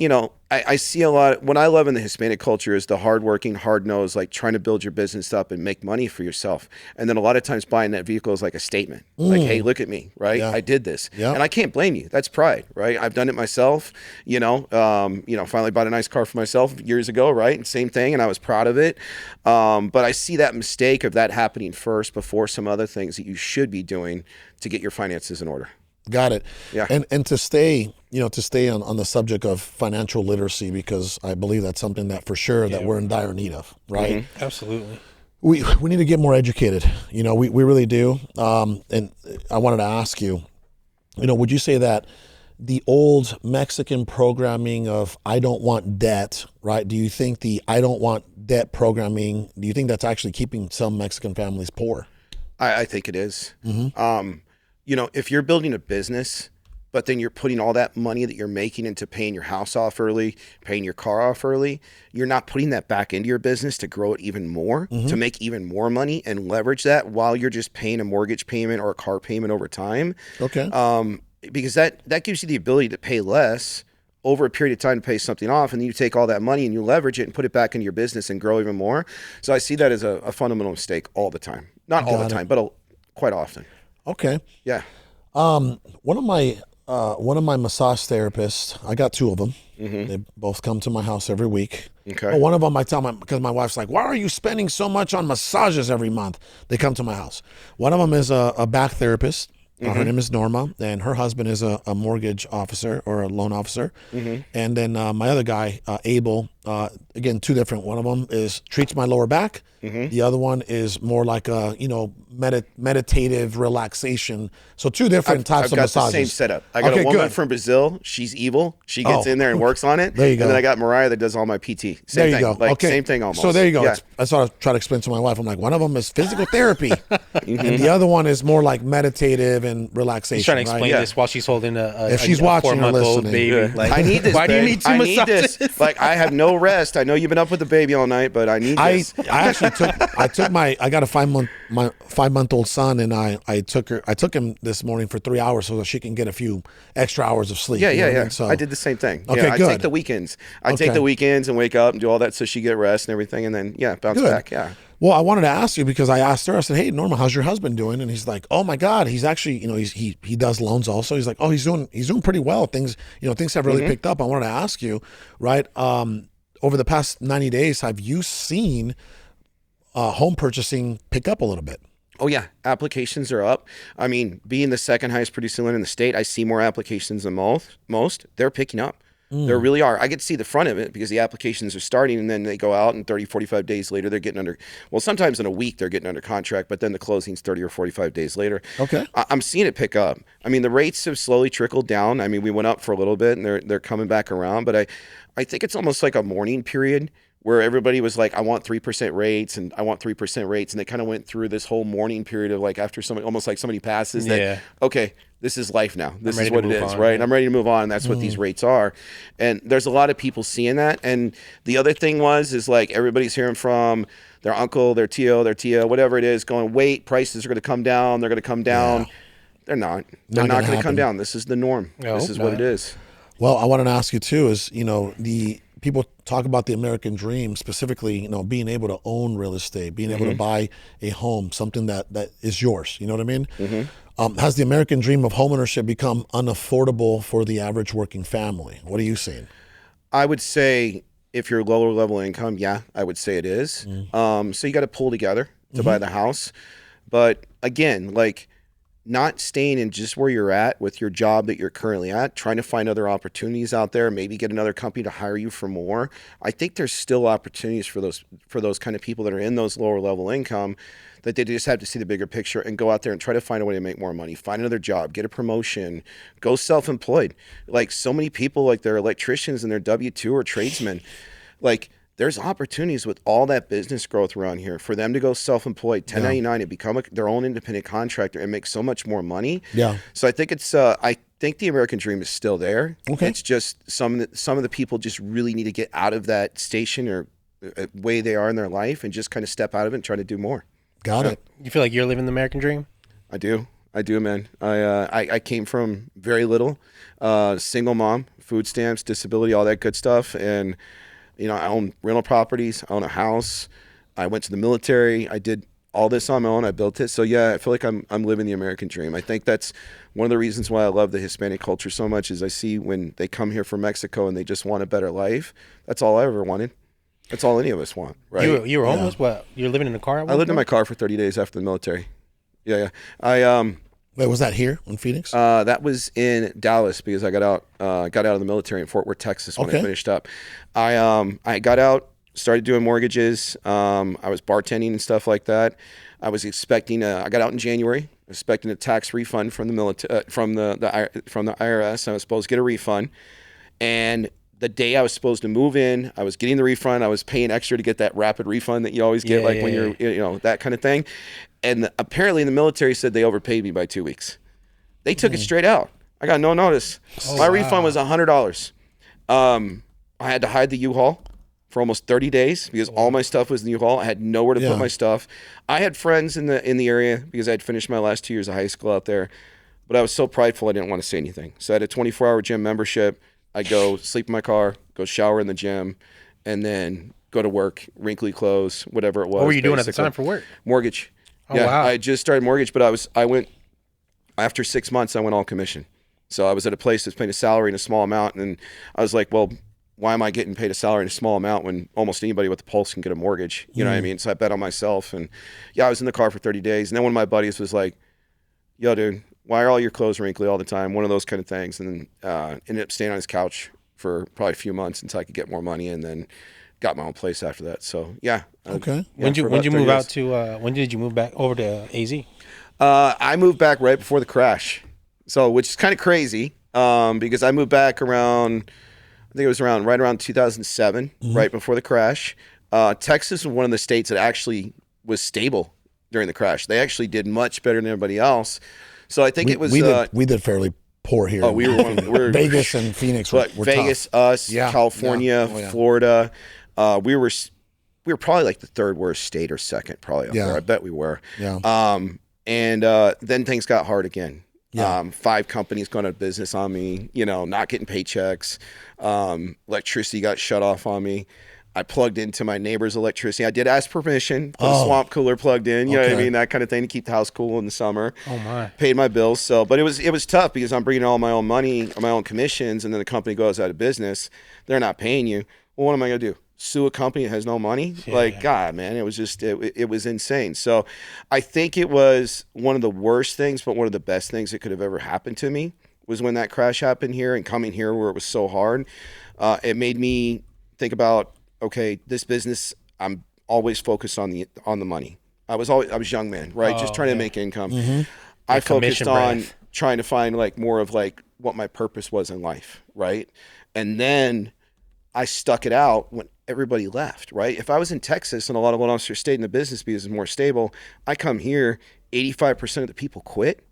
I see a lot. What I love in the Hispanic culture is the hardworking, hard-nosed, like trying to build your business up and make money for yourself. And then a lot of times buying that vehicle is like a statement, like, hey, look at me, right? Yeah. I did this, Yeah. and I can't blame you. That's pride, right? I've done it myself. Finally bought a nice car for myself years ago, right? And same thing, and I was proud of it. But I see that mistake of that happening first before some other things that you should be doing to get your finances in order. Got it. Yeah. And to stay, on the subject of financial literacy, because I believe that's something that for sure that we're in dire need of, right? Absolutely. We need to get more educated. We really do. And I wanted to ask you, would you say that the old Mexican programming of I don't want debt, right? Do you think the I don't want debt programming, do you think that's actually keeping some Mexican families poor? I think it is. If you're building a business, but then you're putting all that money that you're making into paying your house off early, paying your car off early, you're not putting that back into your business to grow it even more, to make even more money and leverage that while you're just paying a mortgage payment or a car payment over time. Okay. Because that gives you the ability to pay less over a period of time to pay something off, and then you take all that money and you leverage it and put it back into your business and grow even more. So I see that as a fundamental mistake all the time. Not all the time, but quite often. Okay. Yeah. One of my massage therapists, I got two of them. They both come to my house every week. Okay. But one of them, I tell because my wife's like, why are you spending so much on massages every month? They come to my house. One of them is a back therapist. Her name is Norma, and her husband is a mortgage officer or a loan officer. And then my other guy, Abel, again, two different. One of them treats my lower back. The other one is more like a meditative relaxation. So two different types of massages. I've got the same setup. I got a woman from Brazil. She's evil. She gets in there and works on it. There you go. And then I got Mariah that does all my PT. Same thing. Like same thing almost. So there you go. Yeah. That's what I try to explain to my wife. I'm like, one of them is physical therapy, and the other one is more like meditative and relaxation. She's trying to explain right? this while she's holding if she's watching or 4-month-old listening. baby. Yeah. Like, I need this. Why do you need two massages? Like I have no rest. I know you've been up with the baby all night, but I need this. I got a 5-month-old son, and I took him this morning for 3 hours so that she can get a few extra hours of sleep. Yeah. So I did the same thing. Okay, I good. take the weekends. I take the weekends and wake up and do all that so she get rest and everything, and then bounce Good. back. Yeah. Well, I wanted to ask you because I asked her. I said, "Hey, Norma, how's your husband doing?" And he's like, "Oh my God, he's actually, he does loans also." He's like, "Oh, he's doing pretty well. Things have really picked up." I wanted to ask you, right? Over the past 90 days, have you seen home purchasing pick up a little bit? Oh yeah, applications are up. I mean, being the second highest producing lender in the state, I see more applications than most. They're picking up. There really are. I get to see the front of it because the applications are starting and then they go out and 30, 45 days later, they're getting sometimes in a week they're getting under contract, but then the closing's 30 or 45 days later. Okay. I'm seeing it pick up. I mean, the rates have slowly trickled down. I mean, we went up for a little bit and they're coming back around, but I think it's almost like a mourning period where everybody was like, I want 3% rates and I want 3% rates. And they kind of went through this whole mourning period of like after somebody, almost like somebody passes that, okay, this is life now. This is what it is, right? And I'm ready to move on. And that's what these rates are. And there's a lot of people seeing that. And the other thing is like everybody's hearing from their uncle, their tio, whatever it is, going, wait, prices are going to come down. They're going to come down. Yeah. They're not. They're not going to come down. This is the norm. This is what it is. Well, I wanted to ask you too is, the people talk about the American dream, specifically, being able to own real estate, being able to buy a home, something that is yours. You know what I mean? Has the American dream of homeownership become unaffordable for the average working family? What are you seeing? I would say if you're lower level income, I would say it is. So you got to pull together to buy the house. But again, like not staying in just where you're at with your job that you're currently at, trying to find other opportunities out there, maybe get another company to hire you for more. I think there's still opportunities for those kind of people that are in those lower level income that they just have to see the bigger picture and go out there and try to find a way to make more money, find another job, get a promotion, go self-employed. Like so many people, like they're electricians and they're W-2 or tradesmen. Like there's opportunities with all that business growth around here for them to go self-employed, 1099 and become their own independent contractor and make so much more money. Yeah. So I think I think the American dream is still there. Okay. It's just some of the people just really need to get out of that station or way they are in their life and just kind of step out of it and try to do more. Got it. You feel like you're living the American dream? I do. I do, man. I came from very little, single mom, food stamps, disability, all that good stuff. And, I own rental properties. I own a house. I went to the military. I did all this on my own. I built it. So yeah, I feel like I'm living the American dream. I think that's one of the reasons why I love the Hispanic culture so much is I see when they come here from Mexico and they just want a better life. That's all I ever wanted. That's all any of us want, right? You were homeless? What? You were living in a car? I lived in my car for 30 days after the military. Yeah. Wait, was that here in Phoenix? That was in Dallas because I got out of the military in Fort Worth, Texas when I finished up. I got out, started doing mortgages. I was bartending and stuff like that. I was expecting I got out in January, expecting a tax refund from the military, from the IRS. I was supposed to get a refund, and the day I was supposed to move in, I was getting the refund. I was paying extra to get that rapid refund that you always get, when you're, that kind of thing. And apparently the military said they overpaid me by 2 weeks. They took it straight out. I got no notice. My refund was $100. I had to hide the U-Haul for almost 30 days because all my stuff was in the U-Haul. I had nowhere to put my stuff. I had friends in the area because I had finished my last 2 years of high school out there, but I was so prideful I didn't want to say anything. So I had a 24-hour gym membership. I'd go sleep in my car, go shower in the gym, and then go to work, wrinkly clothes, whatever it was. What were you doing at the time for work? Mortgage. Oh, wow. I just started mortgage, but I went after 6 months. I went all commission. So I was at a place that's paying a salary in a small amount, and I was like, well, why am I getting paid a salary in a small amount when almost anybody with a pulse can get a mortgage? You know what I mean? So I bet on myself, and I was in the car for 30 days, and then one of my buddies was like, yo, dude, why are all your clothes wrinkly all the time? One of those kind of things, and then ended up staying on his couch for probably a few months until I could get more money, and then got my own place after that. So yeah. Okay. When did you move out to? When did you move back over to AZ? I moved back right before the crash, so which is kind of crazy because I moved back around, I think it was right around 2007, right before the crash. Texas was one of the states that actually was stable during the crash. They actually did much better than everybody else. So I think we did fairly poor here. Oh, we were Vegas and Phoenix were Vegas, tough. us, California, Florida. We were probably like the third worst state or second, probably up there. I bet we were. Yeah. And then things got hard again. Yeah. 5 companies going out of business on me. Not getting paychecks. Electricity got shut off on me. I plugged into my neighbor's electricity. I did ask permission. Put a swamp cooler plugged in. You know what I mean? That kind of thing to keep the house cool in the summer. Oh my! Paid my bills. So, but it was tough because I'm bringing all my own money, my own commissions, and then the company goes out of business. They're not paying you. Well, what am I gonna do? Sue a company that has no money? God, man, it was just it was insane. So, I think it was one of the worst things, but one of the best things that could have ever happened to me was when that crash happened here and coming here where it was so hard. It made me think about, okay, this business, I'm always focused on the money. I was a young man, right? Just trying to make income. I focused on trying to find more of what my purpose was in life, right? And then I stuck it out when everybody left, right? If I was in Texas and a lot of loan officers stayed in the business because it's more stable, I come here, 85% of the people quit.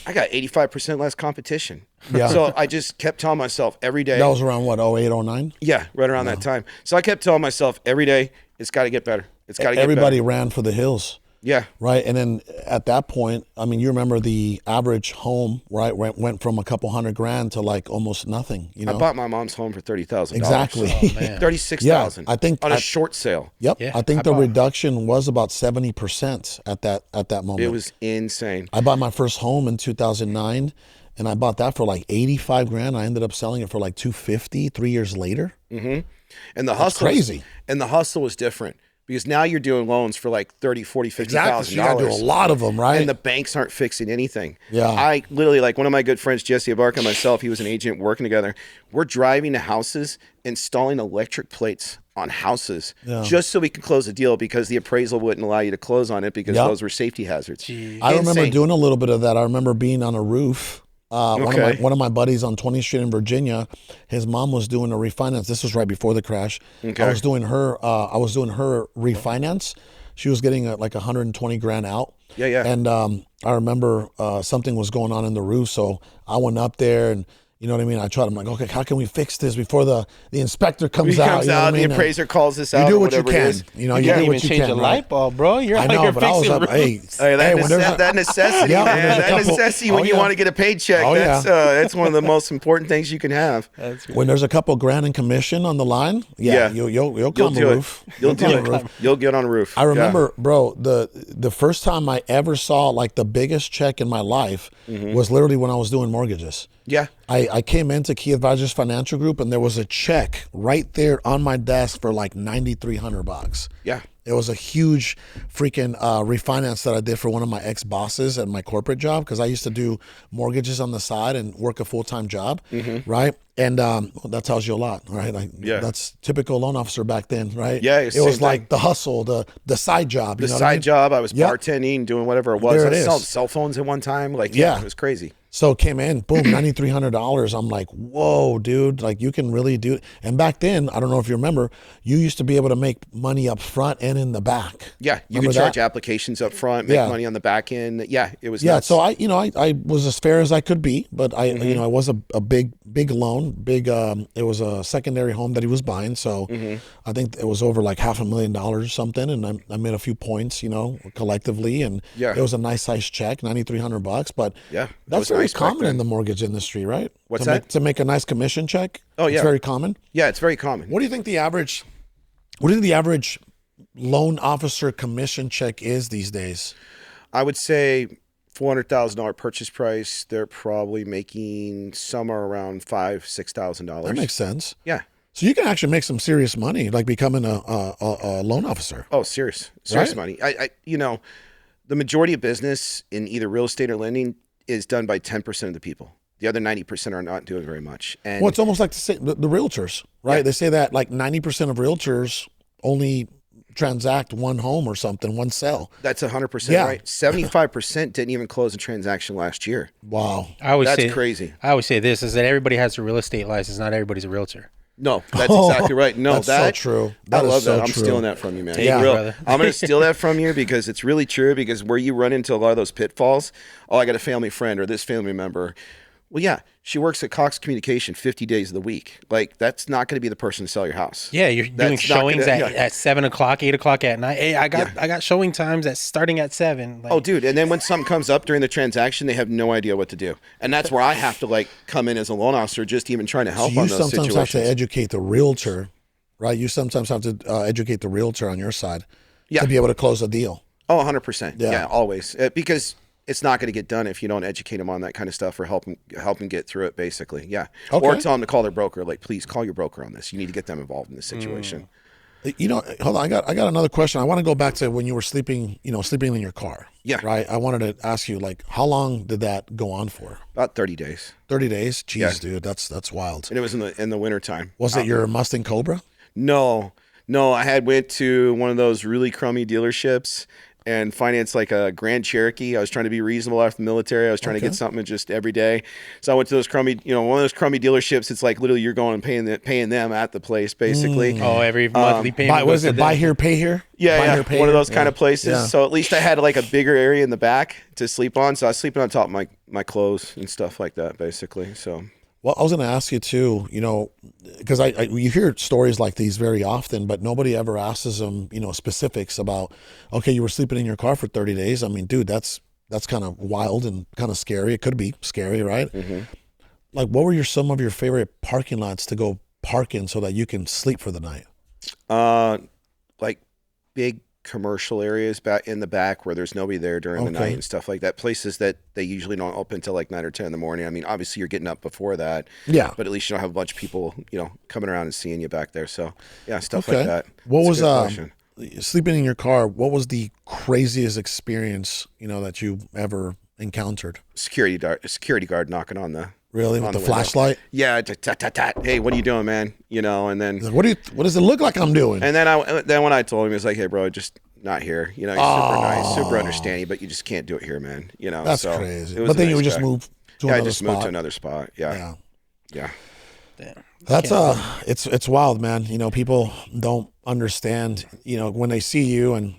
I got 85% less competition. Yeah. So I just kept telling myself every day. That was around what, 08, 09? Yeah, right around that time. So I kept telling myself every day, it's got to get better. It's got to get better. Everybody ran for the hills. Yeah. Right. And then at that point, I mean, you remember the average home, right, went from a couple $100,000 to almost nothing. I bought my mom's home for $30,000. Exactly. Oh, man. $36,000. I think on a short sale. Yep. Yeah, I think the reduction was about 70% at that moment. It was insane. I bought my first home in 2009, and I bought that for $85,000. I ended up selling it for $250 3 years later. Mm-hmm. And the hustle, crazy. And the hustle was different. Because now you're doing loans for $30,000, $40,000, $50,000. Exactly. So you got to do a lot of them, right? And the banks aren't fixing anything. Yeah. I literally, one of my good friends, Jesse Abarca, and myself, he was an agent working together. We're driving to houses, installing electric plates on houses just so we can close a deal because the appraisal wouldn't allow you to close on it because those were safety hazards. I remember doing a little bit of that. I remember being on a roof. One of my buddies on 20th Street in Virginia, his mom was doing a refinance. This was right before the crash. Okay. I was doing her refinance. She was getting $120,000 out. Yeah. And I remember something was going on in the roof, so I went up there and You know what I mean? I'm like, okay, how can we fix this before the inspector comes He out? comes You know what out, I mean? the appraiser calls us out. You do or what you whatever it can. is. You know, You you can't do even what you change can. a Right? light bulb, bro. You're I out know, here but I was fixing up. roofs. Hey, That, when there's that necessity, Yeah, when man. there's a That couple- necessity when Oh, you yeah. want to get a paycheck. Oh, That's one of the most important things you can have. when there's a couple grand in commission on the line, Yeah. you'll climb the do roof. You'll do climb the it. roof. You'll get on a roof. I remember, bro, the first time I ever saw like the biggest check in my life was literally when I was doing mortgages. Yeah. I came into Key Advisors Financial Group and there was a check right there on my desk for like $9,300. Yeah. It was a huge freaking refinance that I did for one of my ex-bosses at my corporate job because I used to do mortgages on the side and work a full-time job, right? And that tells you a lot, right? Like, Yeah. that's typical loan officer back then, right? Yeah, it same was thing. like the hustle, the side job. The You know what I side mean? job, I was Yep. bartending, doing whatever it was. There I it was is. selling cell phones at one time. Like, Yeah. it was crazy. So it came in, boom, $9,300. I'm like, whoa, dude, like you can really do it. And back then, I don't know if you remember, you used to be able to make money up front and in the back. Yeah, you Remember could charge that? applications up front, make Yeah. money on the back end. Yeah, it was Yeah, nuts. so I was as fair as I could be, but I it was a big loan, it was a secondary home that he was buying, so I think it was over like $500,000 or something, and I made a few points, collectively, and Yeah. it was a nice size check, $9,300, but Yeah, that that's was very nice back common then. in the mortgage industry, right? What's to that? to make a nice commission check. Oh, yeah. It's very common. Yeah, it's very common. What do you think the average loan officer commission check is these days? I would say $400,000 purchase price. They're probably making somewhere around $5,000-$6,000. That makes sense. Yeah. So you can actually make some serious money, like becoming a loan officer. Oh, serious Right? money. The majority of business in either real estate or lending is done by 10% of the people. The other 90% are not doing very much. And Well, it's almost like the realtors, right? Yeah. They say that like 90% of realtors only transact one home or something, one sale. that's 100% Yeah. right. 75% didn't even close a transaction last year. Wow. That's crazy. I always say this is that everybody has a real estate license. Not everybody's a realtor. No, that's exactly right. No, That's so true. I That is love so that. I'm true. stealing that from you, man. Take it, Real. brother. I'm going to steal that from you because it's really true. Because where you run into a lot of those pitfalls, I got a family friend or this family member. Well, yeah, she works at Cox Communication 50 days of the week. Like, that's not going to be the person to sell your house. Yeah, you're doing That's not showings gonna- at 7 o'clock, 8 o'clock at night. Hey, I got showing times that starting at 7. Like, Oh, dude. And then when something comes up during the transaction, they have no idea what to do. And that's where I have to, come in as a loan officer, just even trying to help So on you those sometimes situations. have to educate the realtor, right? You sometimes have to educate the realtor on your side Yeah. to be able to close a deal. Oh, 100%. Yeah. Yeah, always. Because it's not going to get done if you don't educate them on that kind of stuff or help them get through it, basically. Yeah. Okay. Or tell them to call their broker. Like, please call your broker on this. You need to get them involved in this situation. Hold on. I got another question. I want to go back to when you were sleeping in your car. Yeah. Right. I wanted to ask you, how long did that go on for? About 30 days. 30 days? Jeez, Yeah. dude, that's wild. And it was in the wintertime. Was it your Mustang Cobra? No, I went to one of those really crummy dealerships and financed like a Grand Cherokee. I was trying to be reasonable after the military. I was trying to get something just every day. So I went to those crummy, one of those crummy dealerships. It's like literally you're going and paying them at the place, basically. Oh, every monthly payment. Was goes it to buy them. here, pay here? Yeah, Buy yeah. here, pay One of here? those kind of places. Yeah. So at least I had like a bigger area in the back to sleep on. So I was sleeping on top of my clothes and stuff like that, basically. So Well, I was going to ask you too, because you hear stories like these very often, but nobody ever asks them, specifics about, okay, you were sleeping in your car for 30 days. I mean, dude, that's kind of wild and kind of scary. It could be scary, right? Mm-hmm. Like, what were some of your favorite parking lots to go park in so that you can sleep for the night? like big commercial areas back in the back where there's nobody there during the night and stuff like that. Places that they usually don't open until like 9 or 10 in the morning. I mean, obviously you're getting up before that. Yeah. But at least you don't have a bunch of people, coming around and seeing you back there. So yeah, stuff like that. What It's a was good question. sleeping in your car? What was the craziest experience that you ever encountered? Security guard knocking on the Really, on with the window. flashlight? Yeah, tat. Hey, what are you doing, man? And then What does it look like I'm doing? and then when I told him, he was like, "Hey, bro, just not here. He's super nice, super understanding, but you just can't do it here, man. That's so crazy. it was But a then you nice would just guy. move to Yeah, I another just spot. moved to another spot. Yeah. Damn. That's it's wild, man. People don't understand, when they see you, and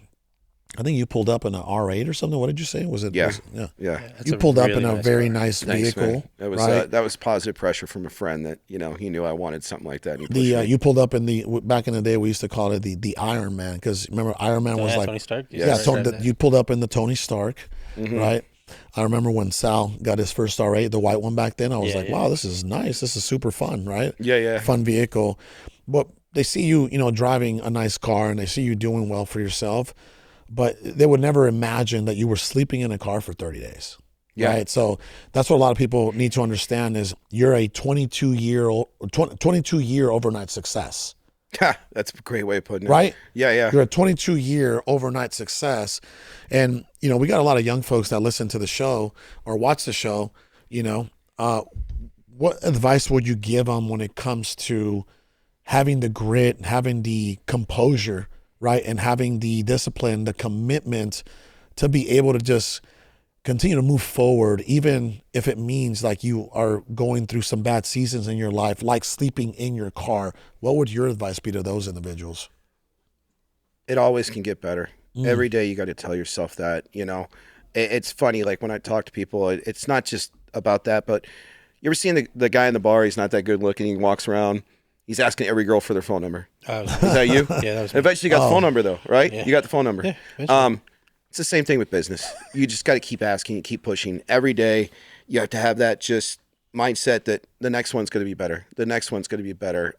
I think you pulled up in an R8 or something. What did you say? Was it? Yeah. Yeah. That's You a pulled up really in a nice very car. nice Thanks, vehicle. man. That was right? that was positive pressure from a friend that he knew I wanted something like that. And he pushed me. You pulled up in back in the day we used to call it the Iron Man, because remember Iron Man was like Tony Stark. you pulled up in the Tony Stark, right? I remember when Sal got his first R8, the white one back then. I was like, wow, this is nice. This is super fun, right? Yeah. Fun vehicle. But they see you, driving a nice car, and they see you doing well for yourself, but they would never imagine that you were sleeping in a car for 30 days. Yeah. Right. So that's what a lot of people need to understand is you're a 22 year overnight success. That's a great way of putting it. Right? Yeah. You're a 22-year overnight success. And, we got a lot of young folks that listen to the show or watch the show. What advice would you give them when it comes to having the grit, having the composure, right? And having the discipline, the commitment to be able to just continue to move forward, even if it means like you are going through some bad seasons in your life, like sleeping in your car. What would your advice be to those individuals? It always can get better. Every day you got to tell yourself that, It's funny, like when I talk to people, it's not just about that, but you ever seen the guy in the bar, he's not that good looking, he walks around, he's asking every girl for their phone number. Is that you? Yeah, that was me. Eventually you got the phone number though, right? Yeah. You got the phone number. Yeah, It's the same thing with business. You just got to keep asking and keep pushing. Every day you have to have that just mindset that the next one's going to be better. The next one's going to be better.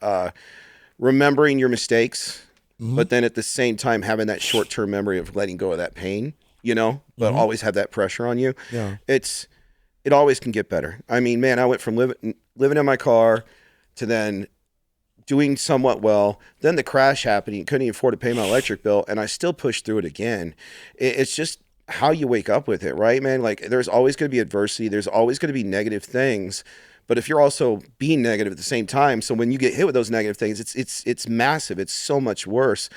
Remembering your mistakes, but then at the same time having that short-term memory of letting go of that pain, but always have that pressure on you. Yeah. It always can get better. I mean, man, I went from living in my car to then doing somewhat well, then the crash happened, couldn't even afford to pay my electric bill, and I still pushed through it again. It's just how you wake up with it, right, man? Like, there's always going to be adversity, there's always going to be negative things, but if you're also being negative at the same time, so when you get hit with those negative things, it's massive, it's so much worse.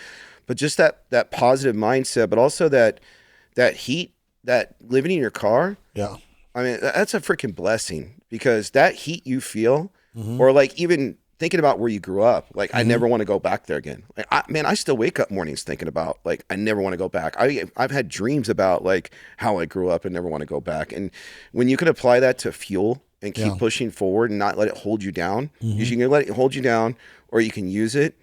But just that positive mindset, but also that heat, that living in your car, Yeah. I mean, that's a freaking blessing, because that heat you feel, or like even thinking about where you grew up, like I never want to go back there again. Like, I still wake up mornings thinking about like I never want to go back. I've had dreams about like how I grew up and never want to go back. And when you can apply that to fuel and keep pushing forward and not let it hold you down, you can let it hold you down, or you can use it.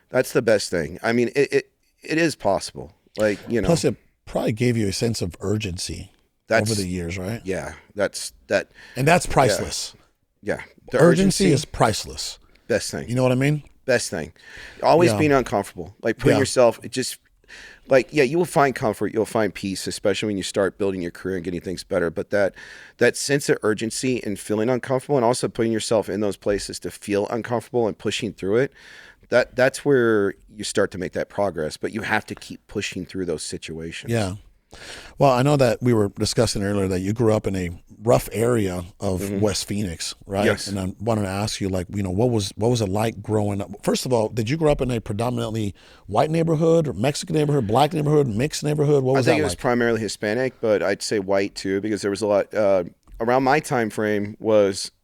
That's the best thing. I mean, it is possible. Like, Plus, it probably gave you a sense of urgency over the years, right? Yeah, that's that. And that's priceless. Yeah, The urgency is priceless. best thing. You know what I mean? Best thing. Always Yeah. being uncomfortable. Like putting Yeah. yourself, it just like, yeah, you will find comfort, you'll find peace, especially when you start building your career and getting things better. But that sense of urgency and feeling uncomfortable, and also putting yourself in those places to feel uncomfortable and pushing through it, that's where you start to make that progress. But you have to keep pushing through those situations. Yeah. Well, I know that we were discussing earlier that you grew up in a rough area of West Phoenix, right? Yes. And I wanted to ask you, like, what was it like growing up? First of all, did you grow up in a predominantly white neighborhood, or Mexican neighborhood, black neighborhood, mixed neighborhood? What was I think that it was like? primarily Hispanic, but I'd say white too, because there was a lot around my time frame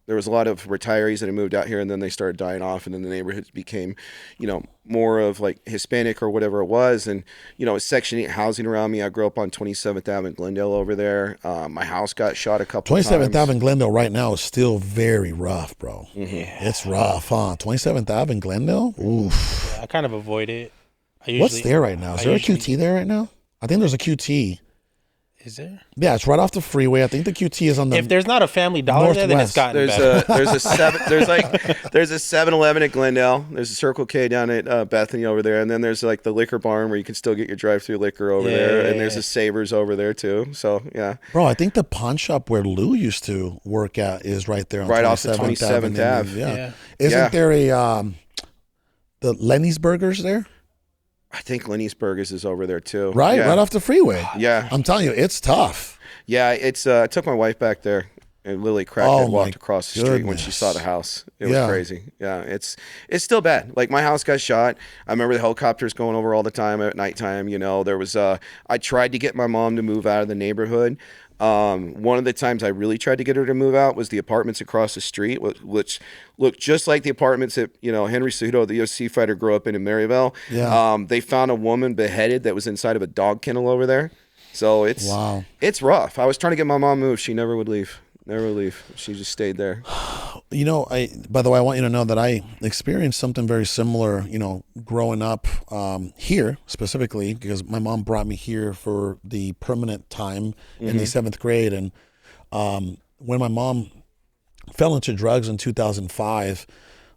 there was a lot of retirees that had moved out here, and then they started dying off, and then the neighborhoods became, more of like Hispanic or whatever it was. And, it's Section 8 housing around me. I grew up on 27th Ave in Glendale over there. My house got shot a couple 27th times. Ave in Glendale right now is still very rough, bro. It's rough, huh? 27th Ave in Glendale? Oof. I kind of avoid it. What's there right now? Is there a QT there right now? I think there's a QT. Is there? Yeah, it's right off the freeway. I think the QT is on the If there's not a Family Dollar there, then it's Northwest. gotten better. There's a 7-Eleven at Glendale. There's a Circle K down at Bethany over there, and then there's like the liquor barn where you can still get your drive-through liquor over there, and there's a Savers over there too. So yeah, Bro, I think the pawn shop where Lou used to work at is right there on Right off the 27th 27th Ave. Yeah. Yeah. Isn't there the Lenny's Burgers there? I think Lenny's Burgers is over there too. Right? Yeah. Right off the freeway. Yeah. I'm telling you, it's tough. Yeah, it's I took my wife back there, and Lily Crackhead my walked across the street when she goodness. saw the house. It was Yeah. crazy. Yeah, it's still bad. Like, my house got shot. I remember the helicopters going over all the time at nighttime. There was I tried to get my mom to move out of the neighborhood. One of the times I really tried to get her to move out was the apartments across the street, which looked just like the apartments that, Henry Cejudo, the UFC fighter, grew up in Maryville. Yeah. They found a woman beheaded that was inside of a dog kennel over there. So it's rough. I was trying to get my mom moved. She never would leave. Never would leave. She just stayed there. By the way, I want you to know that I experienced something very similar, growing up here specifically, because my mom brought me here for the permanent time in the 7th grade. And when my mom fell into drugs in 2005,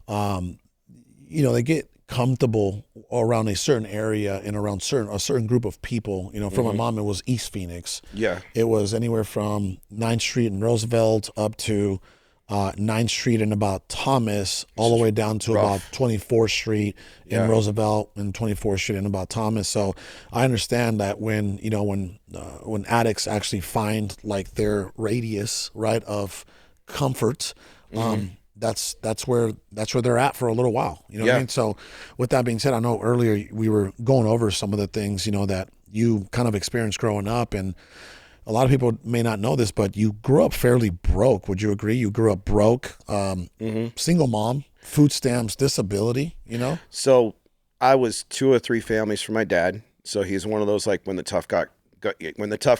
they get comfortable around a certain area and around a certain group of people. For my mom, it was East Phoenix. Yeah. It was anywhere from 9th Street and Roosevelt up to 9th Street and about Thomas, all the way down to about 24th Street in Roosevelt and 24th Street and about Thomas. So I understand that when addicts actually find like their radius, right, of comfort, that's where they're at for a little while. You know what I mean? So with that being said, I know earlier we were going over some of the things, that you kind of experienced growing up, and a lot of people may not know this, but you grew up fairly broke. Would you agree? You grew up broke, single mom, food stamps, disability, So I was 2 or 3 families from my dad. So he's one of those, like, when the tough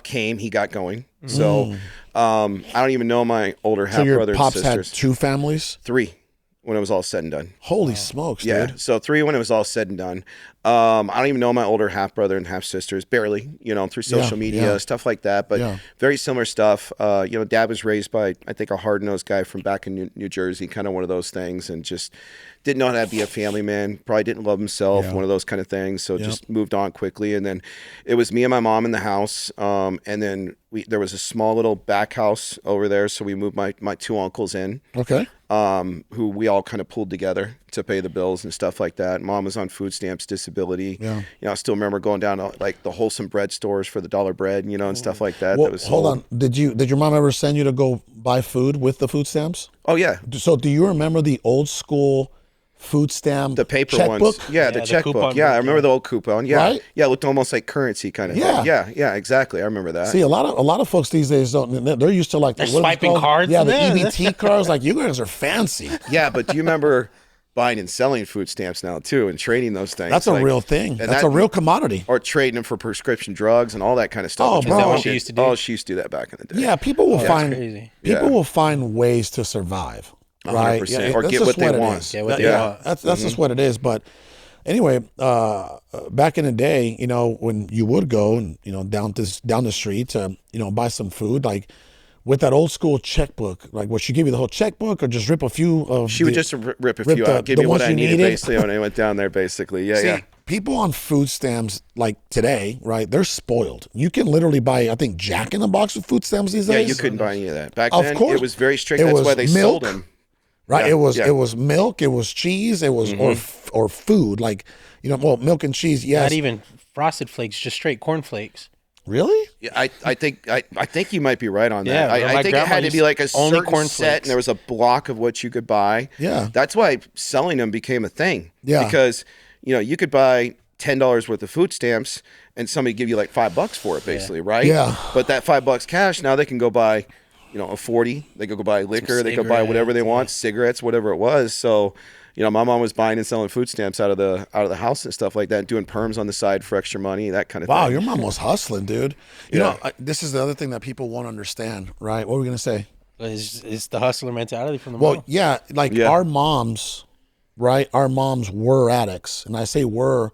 came, he got going. So I don't even know my older half brother and sisters. So your pops had 2 families? 3 when it was all said and done. Holy smokes, yeah, dude. So 3 when it was all said and done. I don't even know my older half brother and half sisters, barely, through social media, stuff like that. But very similar stuff. Dad was raised by, I think, a hard-nosed guy from back in New Jersey, kind of one of those things, and just didn't know how to be a family man, probably didn't love himself, one of those kind of things. So just moved on quickly. And then it was me and my mom in the house. And then there was a small little back house over there. So we moved my 2 uncles in. Okay. Who we all kind of pulled together to pay the bills and stuff like that. Mom was on food stamps, disability. Yeah. I still remember going down to like the wholesome bread stores for the dollar bread, and stuff like that. Well, that was hold on. Did your mom ever send you to go buy food with the food stamps? Oh yeah. So do you remember the old school food stamp, the paper checkbook? ones? Yeah, the checkbook. Yeah, I remember the old coupon. Yeah, right? Yeah, it looked almost like currency kind of thing. Yeah, exactly. I remember that. See, a lot of folks these days don't. They're used to like they're swiping cards. Yeah, the EBT cards. Like, you guys are fancy. Yeah, but do you remember buying and selling food stamps now too, and trading those things? That's a real thing. That's a real commodity. Or trading them for prescription drugs and all that kind of stuff. Oh, bro. Is that what she used to do? Oh, she used to do that back in the day. Yeah, people will crazy. will find ways to survive. Right? 100%. Yeah, or that's get just what they it want. is. Get what they want. That's just what it is. But anyway, back in the day, when you would go and down the street to buy some food, like with that old school checkbook, like would she give you the whole checkbook or just rip a few of? She would just rip a few out, give me what I needed basically when I went down there. Basically, yeah. People on food stamps like today, right? They're spoiled. You can literally buy, I think, Jack in the Box with food stamps these days. Yeah, you couldn't buy any of that back then. Of course, it was very strict. That's why they sold them. Right, it was milk, it was cheese, it was or food, like milk and cheese. Yes, not even Frosted Flakes, just straight corn flakes. Really? Yeah, I think you might be right on that. Yeah, I think it had to be like a certain corn set, flakes. and there was a block of what you could buy. Yeah, that's why selling them became a thing. Yeah, because you could buy $10 worth of food stamps, and somebody give you like $5 for it, basically, right? Yeah. But that $5 cash, now they can go buy, a 40. They could go buy liquor. They could buy whatever they want, cigarettes, whatever it was. So, my mom was buying and selling food stamps out of the house and stuff like that, doing perms on the side for extra money, that kind of thing. Wow, your mom was hustling, dude. This is the other thing that people won't understand, right? What were we gonna say? It's the hustler mentality from the mom. Well, yeah, our moms, right? Our moms were addicts, and I say were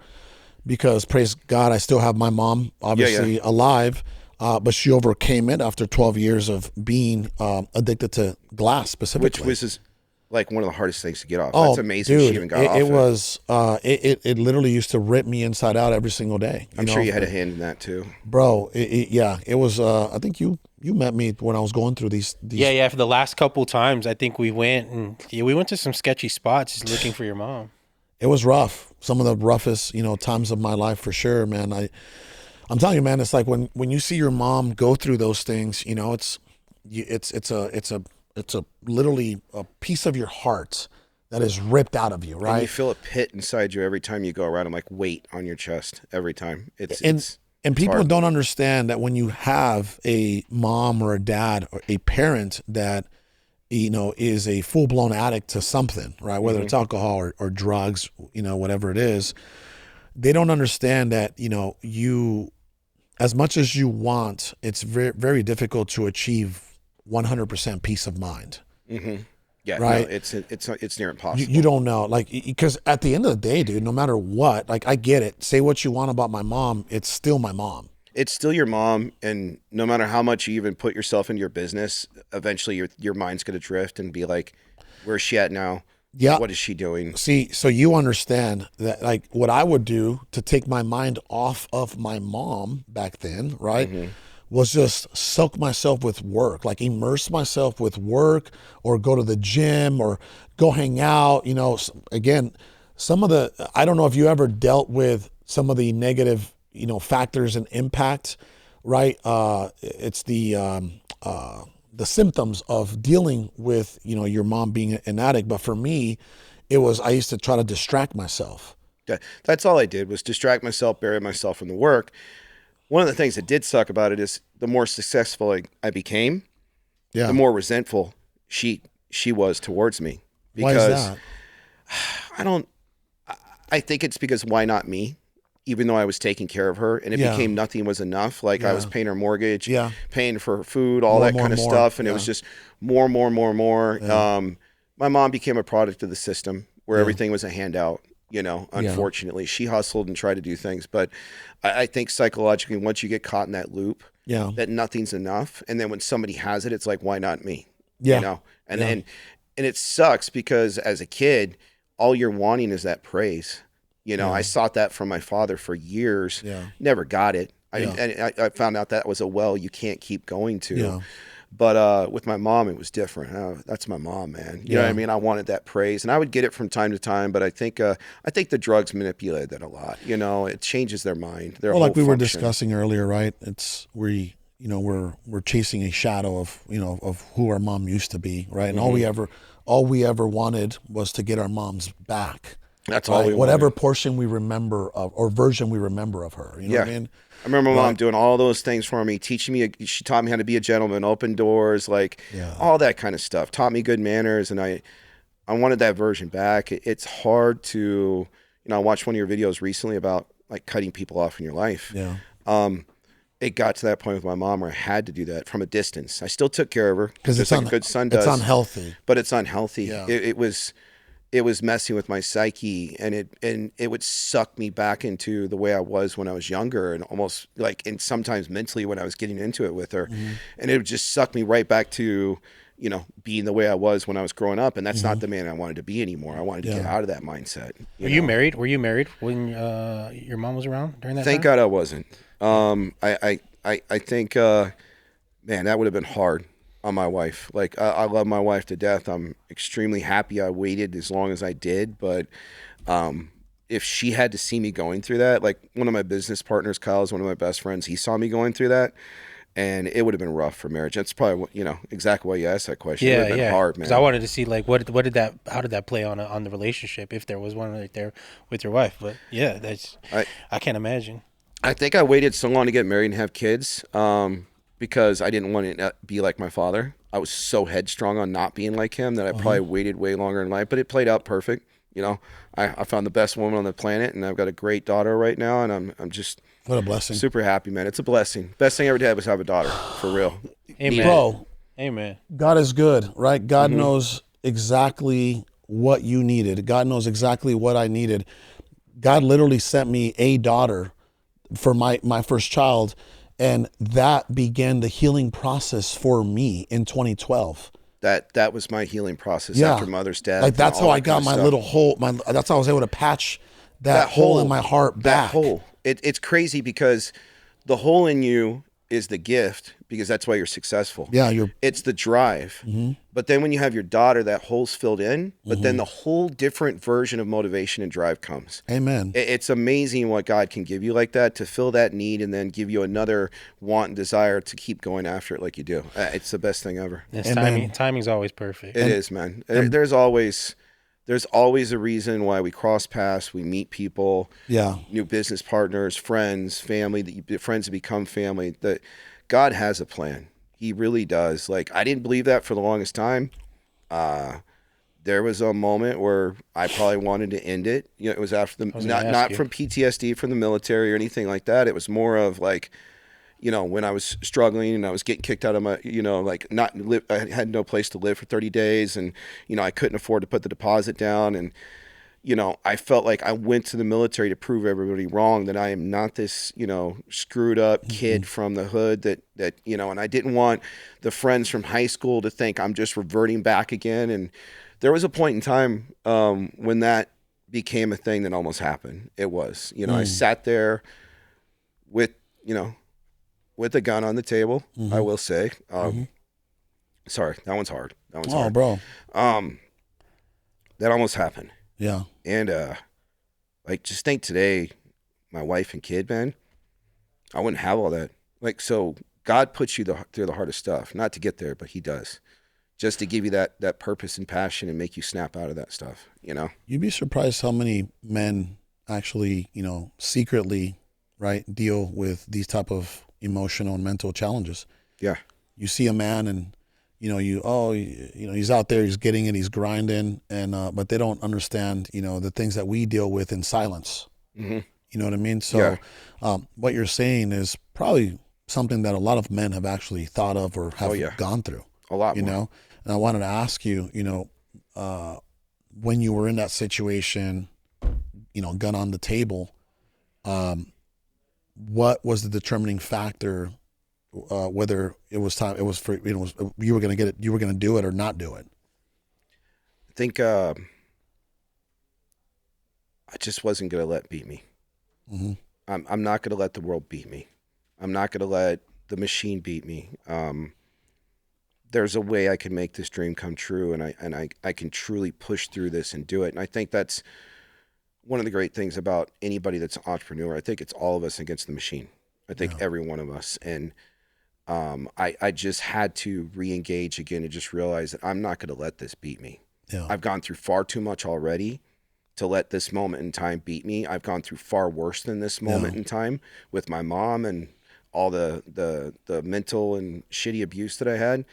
because, praise God, I still have my mom, obviously alive. But she overcame it after 12 years of being addicted to glass specifically. Which was like one of the hardest things to get off. Oh, that's amazing dude, she even got off it. Was, it literally used to rip me inside out every single day. I'm sure you had a hand in that too. Bro, it was, I think you met me when I was going through these. Yeah, for the last couple times, I think we went to some sketchy spots just looking for your mom. It was rough. Some of the roughest, times of my life for sure, man. I'm telling you, man, it's like when you see your mom go through those things, it's a literally a piece of your heart that is ripped out of you, right? And you feel a pit inside you every time you go around, and like weight on your chest every time. And people don't understand that when you have a mom or a dad or a parent that, is a full-blown addict to something, right? Whether it's alcohol or drugs, whatever it is, they don't understand that, you, as much as you want, it's very, very difficult to achieve 100% peace of mind. Yeah, right. No, it's near impossible. You don't know, because at the end of the day, dude, no matter what, I get it. Say what you want about my mom, it's still my mom. It's still your mom, and no matter how much you even put yourself into your business, eventually your mind's going to drift and be like, where's she at now? Yeah. What is she doing? See, so you understand that, what I would do to take my mind off of my mom back then, right, was just soak myself with work, immerse myself with work, or go to the gym or go hang out. Again, I don't know if you ever dealt with some of the negative, factors and impact, right? It's the symptoms of dealing with, your mom being an addict. But for me, I used to try to distract myself. Yeah, that's all I did was distract myself, bury myself from the work. One of the things that did suck about it is the more successful I became, the more resentful she was towards me. Because why is that? I think it's because why not me? Even though I was taking care of her, and it became nothing was enough. I was paying her mortgage, paying for her food, all that kind of stuff. And it was just more. Yeah. My mom became a product of the system where everything was a handout. Unfortunately, she hustled and tried to do things. But I think psychologically, once you get caught in that loop, that nothing's enough. And then when somebody has it, it's like, why not me? Yeah. And it sucks because as a kid, all you're wanting is that praise. I sought that from my father for years, never got it. I found out that was a well you can't keep going to. Yeah. But with my mom, it was different. Oh, that's my mom, man. You know what I mean? I wanted that praise, and I would get it from time to time. But I think the drugs manipulate that a lot. It changes their mind. Their whole like we were function. discussing earlier, right? We're chasing a shadow of of who our mom used to be, right? And all we ever wanted was to get our moms back. That's all we whatever wanted. portion we remember of or version we remember of her. You know what I mean? I remember my mom doing all those things for me, teaching me. She taught me how to be a gentleman, open doors, all that kind of stuff. Taught me good manners, and I wanted that version back. It's hard to, I watched one of your videos recently about cutting people off in your life. Yeah. It got to that point with my mom where I had to do that from a distance. I still took care of her because it's like a good son does. It's unhealthy. But it's unhealthy. Yeah. It was messing with my psyche, and it would suck me back into the way I was when I was younger, and almost and sometimes mentally when I was getting into it with her, and it would just suck me right back to, being the way I was when I was growing up, and that's not the man I wanted to be anymore. I wanted to get out of that mindset. You married? Were you married when your mom was around during that Thank time? God I wasn't. I think, man, that would have been hard on my wife. I love my wife to death. I'm extremely happy I waited as long as I did. But if she had to see me going through that, one of my business partners, Kyle, is one of my best friends. He saw me going through that, and it would have been rough for marriage. That's probably exactly why you asked that question. It would have been hard, man. Because I wanted to see how did that play on the relationship, if there was one right there with your wife. But I can't imagine. I think I waited so long to get married and have kids. Because I didn't want to be like my father. I was so headstrong on not being like him that I probably waited way longer in life, but it played out perfect. I found the best woman on the planet, and I've got a great daughter right now, and I'm just what a blessing. Super happy, man. It's a blessing. Best thing I ever did was have a daughter, for real. Amen. Bro, amen. God is good, right? God knows exactly what you needed. God knows exactly what I needed. God literally sent me a daughter for my first child. And that began the healing process for me in 2012. That was my healing process after Mother's death. That's how I got my little hole. That's how I was able to patch that hole in my heart back. That hole. It's crazy because the hole in you is the gift, because that's why you're successful. Yeah, it's the drive. But then when you have your daughter, that hole's filled in, but then the whole different version of motivation and drive comes. Amen. It's amazing what God can give you like that, to fill that need and then give you another want and desire to keep going after it like you do. It's the best thing ever. Timing's always perfect. It is, man. There's always there's always a reason why we cross paths, we meet people, new business partners, friends, family, friends that become family. That God has a plan. He really does. Like, I didn't believe that for the longest time. There was a moment where I probably wanted to end it. You know, it was after not from PTSD from the military or anything like that. It was more of like, you know, when I was struggling and I was getting kicked out of my, you know, like I had no place to live for 30 days and, you know, I couldn't afford to put the deposit down. And, you know, I felt like I went to the military to prove everybody wrong, that I am not this, you know, screwed up kid from the hood that, you know, and I didn't want the friends from high school to think I'm just reverting back again. And there was a point in time when that became a thing that almost happened. It was, you know, I sat there with, you know, with a gun on the table, I will say. Sorry, that one's hard. That one's hard. Bro. That almost happened. Yeah. And like, just think today, my wife and kid, man, I wouldn't have all that. Like, so God puts you through the hardest stuff, not to get there, but he does. Just to give you that purpose and passion and make you snap out of that stuff, you know? You'd be surprised how many men actually, you know, secretly, right, deal with these type of emotional and mental challenges. Yeah. You see a man and, you know, you know, he's out there, he's getting it, he's grinding, and but they don't understand, you know, the things that we deal with in silence. You know what I mean? So what you're saying is probably something that a lot of men have actually thought of or have gone through. A lot more. You know? And I wanted to ask you, you know, when you were in that situation, you know, gun on the table, what was the determining factor, whether it was time, it was for, you know, you were going to get it, you were going to do it or not do it? I think I just wasn't going to let beat me. I'm not going to let the world beat me. I'm not going to let the machine beat me. There's a way I can make this dream come true, and I can truly push through this and do it. And I think that's one of the great things about anybody that's an entrepreneur. I think it's all of us against the machine. I think every one of us. And I just had to re-engage again and just realize that I'm not going to let this beat me. I've gone through far too much already to let this moment in time beat me. I've gone through far worse than this moment in time with my mom and all the mental and shitty abuse that I had.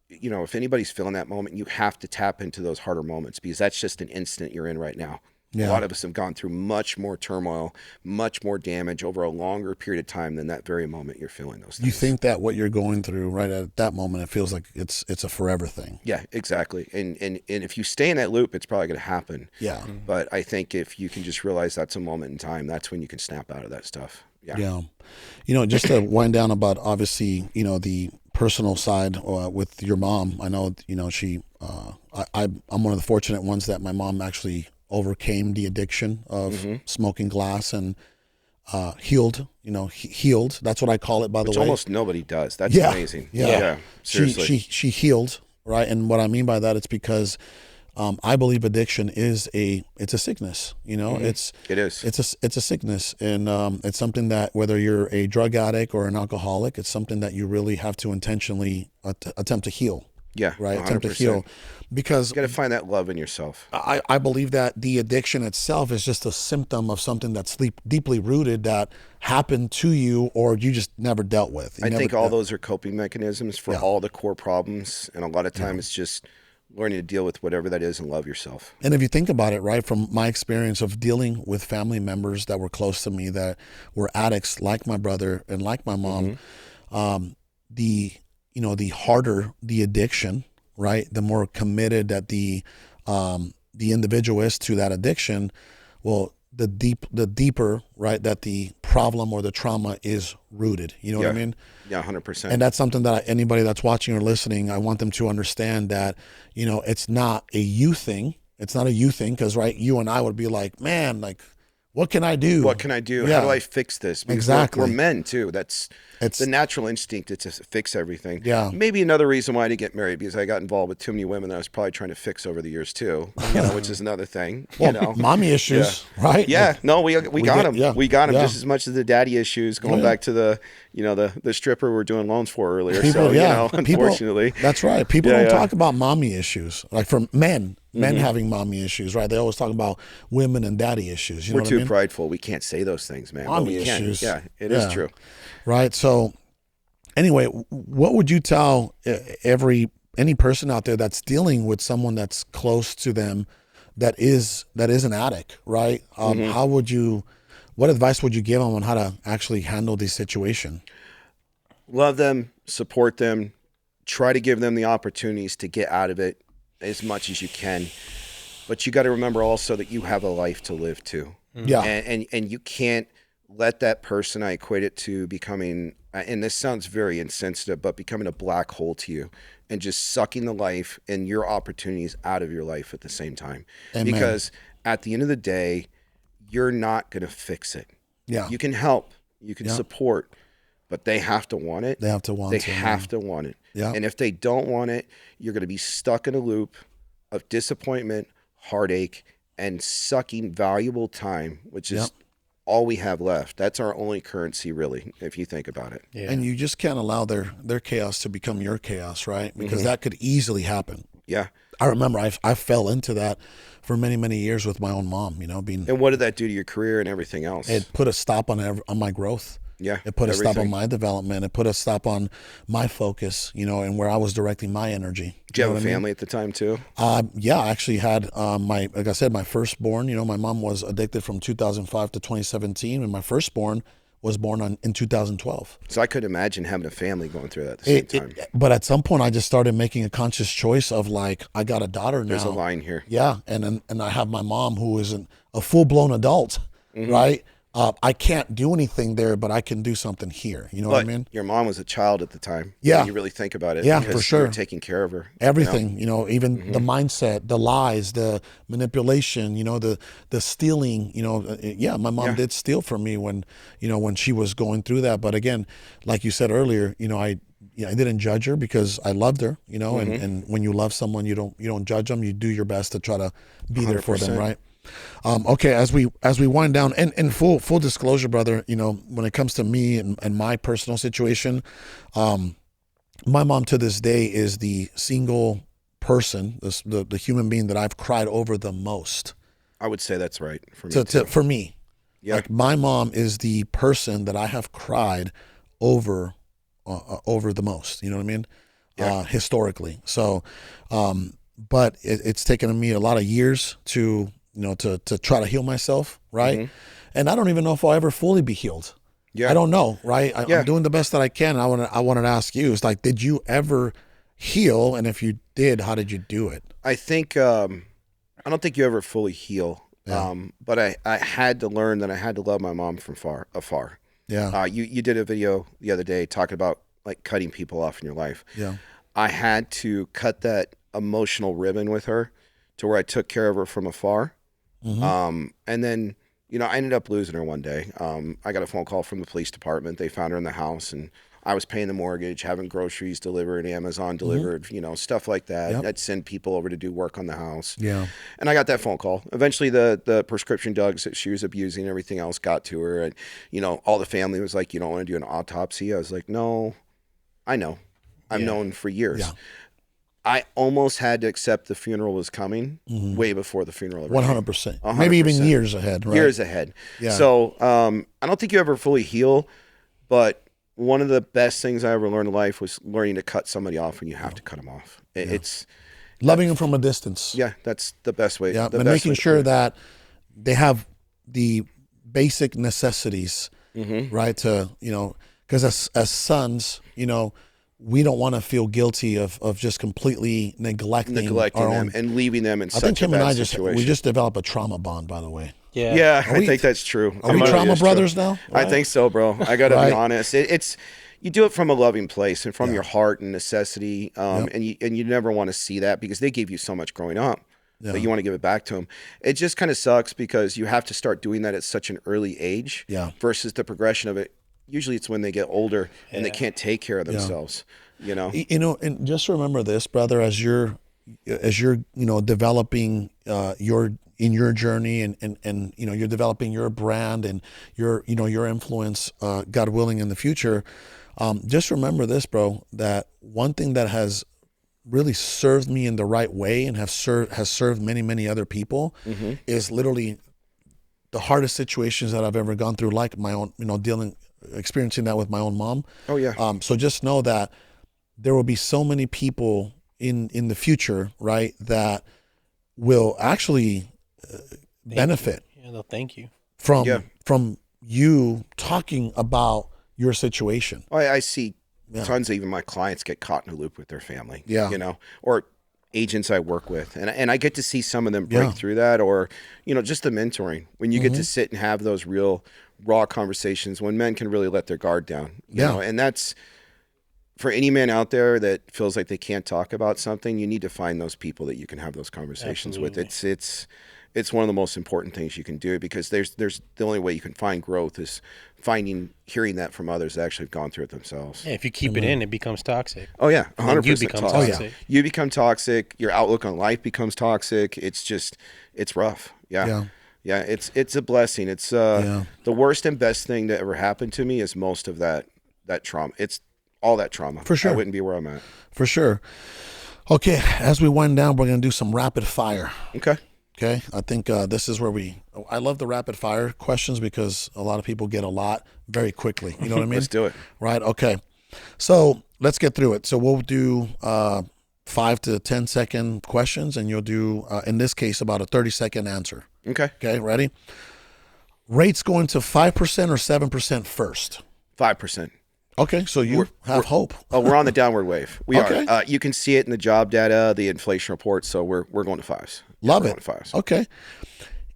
You know, if anybody's feeling that moment, you have to tap into those harder moments, because that's just an instant you're in right now. A lot of us have gone through much more turmoil, much more damage over a longer period of time than that very moment you're feeling those things. You think that what you're going through right at that moment, it feels like it's a forever thing. Yeah, exactly. And if you stay in that loop, it's probably going to happen. Yeah. But I think if you can just realize that's a moment in time, that's when you can snap out of that stuff. Yeah. You know, just to wind down about, obviously, you know, the personal side with your mom. I know, you know, I'm one of the fortunate ones that my mom actually overcame the addiction of smoking glass and healed. That's what I call it, by the way. Almost nobody does. That's amazing. Yeah. Seriously. She healed, right? And what I mean by that, it's because I believe addiction is it's a sickness. You know, it's a sickness, and it's something that, whether you're a drug addict or an alcoholic, it's something that you really have to intentionally attempt to heal. Yeah, right. 100%. Attempt to heal, because you got to find that love in yourself. I believe that the addiction itself is just a symptom of something that's deeply rooted, that happened to you or you just never dealt with. I think all those are coping mechanisms for all the core problems, and a lot of time it's just learning to deal with whatever that is and love yourself. And if you think about it, right, from my experience of dealing with family members that were close to me that were addicts, like my brother and like my mom, the harder the addiction, right, the more committed that the individual is to that addiction, well, the deeper, right, that the problem or the trauma is rooted. You know what I mean? Yeah, 100%. And that's something that anybody that's watching or listening, I want them to understand that, you know, it's not a you thing. It's not a you thing, because, right, you and I would be like, man, like, what can I do? What can I do? Yeah. How do I fix this? Because exactly. We're men too. It's the natural instinct to fix everything. Yeah. Maybe another reason why I didn't get married, because I got involved with too many women that I was probably trying to fix over the years too, you know, which is another thing. Well, you know, mommy issues, right? Yeah. Like, no, we got them. Yeah. We got them just as much as the daddy issues. Going back to the stripper we were doing loans for earlier. Unfortunately, that's right. People don't talk about mommy issues, like, for men. men having mommy issues, right? They always talk about women and daddy issues. You know We're what too I mean? prideful. We can't say those things, man. Mommy but we can. issues. Yeah, it is true. Right. So anyway, what would you tell any person out there that's dealing with someone that's close to them that is an addict, right? What advice would you give them on how to actually handle this situation? Love them, support them, try to give them the opportunities to get out of it as much as you can. But you got to remember also that you have a life to live too. Yeah. And you can't let that person, I equate it to becoming, and this sounds very insensitive, but becoming a black hole to you and just sucking the life and your opportunities out of your life at the same time. Amen. Because at the end of the day, you're not going to fix it. Yeah. You can help, you can support, but they have to want it. They have to want it. They have to want it. Yeah. And if they don't want it, you're going to be stuck in a loop of disappointment, heartache, and sucking valuable time, which is all we have left. That's our only currency, really, if you think about it. Yeah. And you just can't allow their chaos to become your chaos, right? Because that could easily happen. Yeah. I remember I fell into that for many, many years with my own mom, being. And what did that do to your career and everything else? It put a stop on my growth. Yeah. It put a stop on my development. It put a stop on my focus, and where I was directing my energy. Did you have a family at the time too? Yeah, I actually had like I said, my firstborn. My mom was addicted from 2005 to 2017, and my firstborn was born in 2012. So I could imagine having a family going through that at the same time. But at some point, I just started making a conscious choice of like, I got a daughter now. There's a line here. Yeah, and I have my mom who is a full-blown adult, right? I can't do anything there, but I can do something here. You know what I mean? Your mom was a child at the time. Yeah. When you really think about it. Yeah, because for sure. You were taking care of her. Everything, even the mindset, the lies, the manipulation, the stealing, my mom did steal from me when she was going through that. But again, like you said earlier, I didn't judge her because I loved her, and when you love someone, you don't judge them. You do your best to try to be there for them, right? Okay, as we wind down, and full disclosure, brother, when it comes to me and my personal situation, my mom to this day is the single person, the human being that I've cried over the most. I would say that's right for me. For me, yeah. Like my mom is the person that I have cried over the most. You know what I mean? Yeah. Historically. So, but it's taken me a lot of years to try to heal myself, right? And I don't even know if I'll ever fully be healed. Yeah. I don't know, right? I'm doing the best that I can. I wanted to ask you, it's like, did you ever heal? And if you did, how did you do it? I think, I don't think you ever fully heal. Yeah. But I had to learn that I had to love my mom from afar. Yeah. You did a video the other day talking about like cutting people off in your life. Yeah. I had to cut that emotional ribbon with her to where I took care of her from afar. And then, I ended up losing her one day. I got a phone call from the police department. They found her in the house, and I was paying the mortgage, having groceries delivered, Amazon delivered, stuff like that. Yep. I'd send people over to do work on the house. Yeah. And I got that phone call. Eventually, the prescription drugs that she was abusing and everything else got to her. And, all the family was like, you don't want to do an autopsy? I was like, no, I know. I've known for years. Yeah. I almost had to accept the funeral was coming way before the funeral ever 100%. 100%. Maybe even years ahead, right? Years ahead. Yeah. So I don't think you ever fully heal, but one of the best things I ever learned in life was learning to cut somebody off when you have to cut them off. It's loving them from a distance. Yeah, that's the best way. Yeah, and making sure that they have the basic necessities, right? To, because as sons, we don't want to feel guilty of just completely neglecting our them own, and leaving them in I such think a him and bad I situation. we just develop a trauma bond, by the way. Yeah, I think that's true. Are we trauma brothers now? I think so, bro. I got to be honest. It's you do it from a loving place and from your heart and necessity, and you never want to see that because they gave you so much growing up. But you want to give it back to them. It just kind of sucks because you have to start doing that at such an early age versus the progression of it. Usually it's when they get older and they can't take care of themselves, And just remember this, brother, as you're developing your journey and you're developing your brand and your influence, God willing, in the future. Just remember this, bro, that one thing that has really served me in the right way and has served many, many other people is literally the hardest situations that I've ever gone through, like my own, experiencing that with my own mom. Oh yeah. So just know that there will be so many people in the future, right, that will actually benefit Yeah, they'll thank you. from you talking about your situation. I see tons of even my clients get caught in a loop with their family. Yeah. Or agents I work with, and I get to see some of them break through that, or just the mentoring when you get to sit and have those real raw conversations when men can really let their guard down. You know, and that's for any man out there that feels like they can't talk about something. You need to find those people that you can have those conversations with. It's one of the most important things you can do, because there's the only way you can find growth is hearing that from others that actually have gone through it themselves. Yeah, if you keep it in, it becomes toxic. Oh yeah, 100%. You become toxic. Oh, yeah. You become toxic. Your outlook on life becomes toxic. It's rough. Yeah. It's a blessing. It's the worst and best thing that ever happened to me is most of that trauma. It's all that trauma. For sure. I wouldn't be where I'm at. For sure. Okay, as we wind down, we're going to do some rapid fire. Okay, I think this is where I love the rapid fire questions because a lot of people get a lot very quickly. You know what I mean? Let's do it. Right, okay. So let's get through it. So we'll do 5 to 10 second questions, and you'll do, in this case, about a 30-second answer. Okay, ready? Rates going to 5% or 7% first? 5%. Okay, so you have hope. Oh, we're on the downward wave. We Okay. are. You can see it in the job data, the inflation report. So we're going to 5s. Love we're it. Going to 5s. Okay.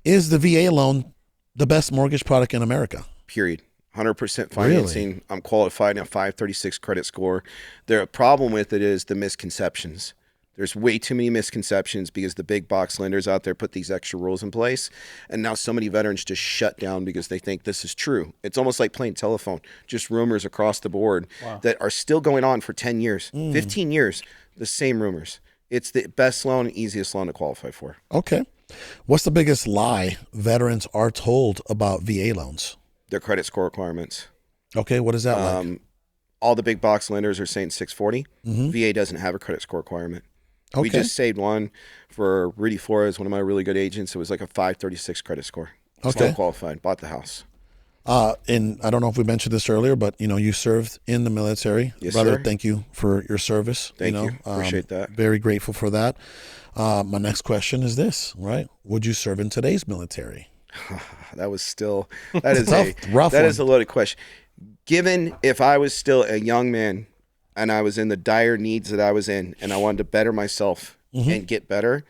Is the VA loan the best mortgage product in America? Period. 100% financing. Really? I'm qualified at 536 credit score. The problem with it is the misconceptions. There's way too many misconceptions because the big box lenders out there put these extra rules in place. And now so many veterans just shut down because they think this is true. It's almost like playing telephone, just rumors across the board that are still going on for 10 years, 15 years, the same rumors. It's the best loan and easiest loan to qualify for. Okay. What's the biggest lie veterans are told about VA loans? Their credit score requirements. Okay. What is that like? All the big box lenders are saying 640. VA doesn't have a credit score requirement. Okay. We just saved one for Rudy Flores, one of my really good agents. It was like a 536 credit score. Still qualified, bought the house. And I don't know if we mentioned this earlier, but you served in the military. Yes, brother. Sir. Thank you for your service. Thank you. Appreciate that. Very grateful for that. My next question is this, right? Would you serve in today's military? That is rough that one. is a loaded question. Given if I was still a young man and I was in the dire needs that I was in and I wanted to better myself and get better,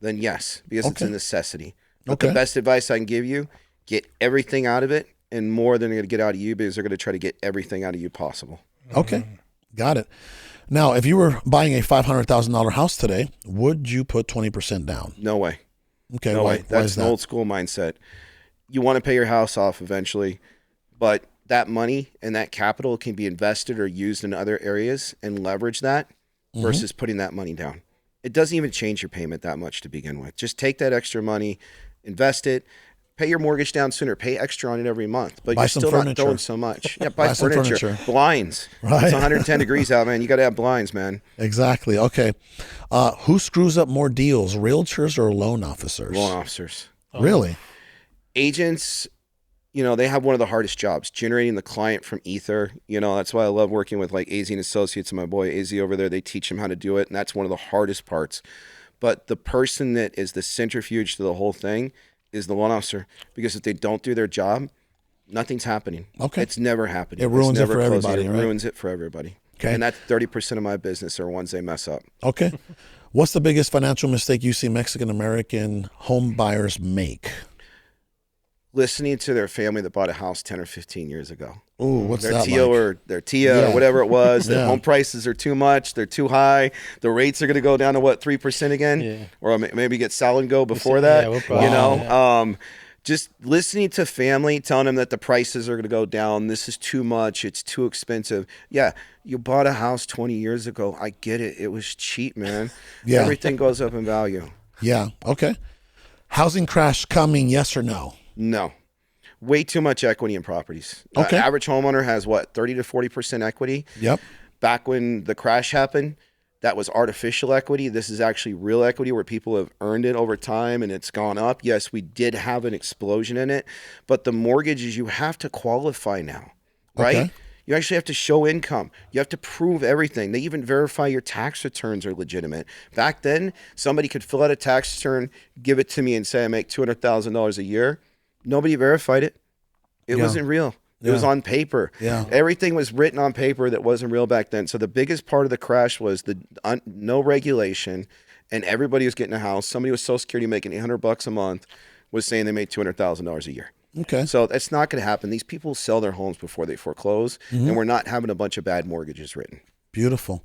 then yes, because it's a necessity. But the best advice I can give you, get everything out of it and more than they're going to get out of you, because they're going to try to get everything out of you possible. Okay. Got it. Now, if you were buying a $500,000 house today, would you put 20% down? No way. Okay. No way. That's an old school mindset. You want to pay your house off eventually, but that money and that capital can be invested or used in other areas and leverage that versus putting that money down. It doesn't even change your payment that much to begin with. Just take that extra money, invest it, pay your mortgage down sooner, pay extra on it every month, but you're still not throwing so much. Yeah, buy furniture. Blinds. Right. It's 110 degrees out, man. You got to have blinds, man. Exactly. Okay. Who screws up more deals, realtors or loan officers? Loan officers. Really? Agents, they have one of the hardest jobs, generating the client from ether. That's why I love working with like AZ and Associates and my boy AZ over there. They teach them how to do it, and that's one of the hardest parts. But the person that is the centrifuge to the whole thing is the loan officer, because if they don't do their job, nothing's happening. Okay. It's never happening. It ruins it for everybody, It ruins it for everybody. Okay. And that's 30% of my business are ones they mess up. Okay. What's the biggest financial mistake you see Mexican-American home buyers make? Listening to their family that bought a house 10 or 15 years ago. Ooh, what's their that TIO like? Or their TIA or whatever it was. Their home prices are too much. They're too high. The rates are going to go down to 3% again? Yeah. Or maybe get sell and go before that. Yeah, just listening to family, telling them that the prices are going to go down. This is too much. It's too expensive. Yeah, you bought a house 20 years ago. I get it. It was cheap, man. Yeah. Everything goes up in value. Yeah. Okay. Housing crash coming, yes or no? No. Way too much equity in properties. Okay. Average homeowner has 30 to 40% equity. Yep. Back when the crash happened, that was artificial equity. This is actually real equity where people have earned it over time and it's gone up. Yes, we did have an explosion in it, but the mortgages, you have to qualify now, right? Okay. You actually have to show income. You have to prove everything. They even verify your tax returns are legitimate. Back then, somebody could fill out a tax return, give it to me and say, I make $200,000 a year. Nobody verified it. It wasn't real. It was on paper. Yeah. Everything was written on paper that wasn't real back then. So the biggest part of the crash was the no regulation, and everybody was getting a house. Somebody with Social Security making $800 a month was saying they made $200,000 a year. Okay. So that's not going to happen. These people sell their homes before they foreclose, and we're not having a bunch of bad mortgages written. Beautiful.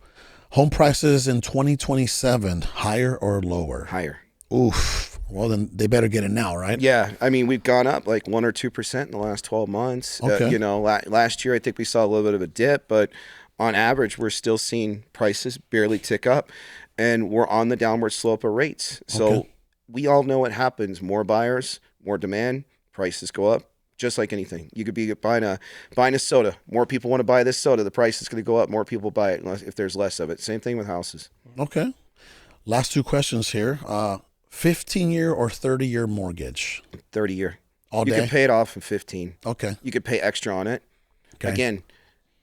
Home prices in 2027, higher or lower? Higher. Oof. Well, then they better get it now, right? Yeah. I mean, we've gone up like 1 or 2% in the last 12 months. Okay. You know, last year I think we saw a little bit of a dip, but on average, we're still seeing prices barely tick up, and we're on the downward slope of rates. So we all know what happens. More buyers, more demand, prices go up. Just like anything, you could be buying a soda. More people want to buy this soda. The price is going to go up. More people buy it if there's less of it. Same thing with houses. Okay. Last two questions here. 15-year or 30-year mortgage? 30-year. All You day? can pay it off in 15. Okay. You could pay extra on it. Okay. Again,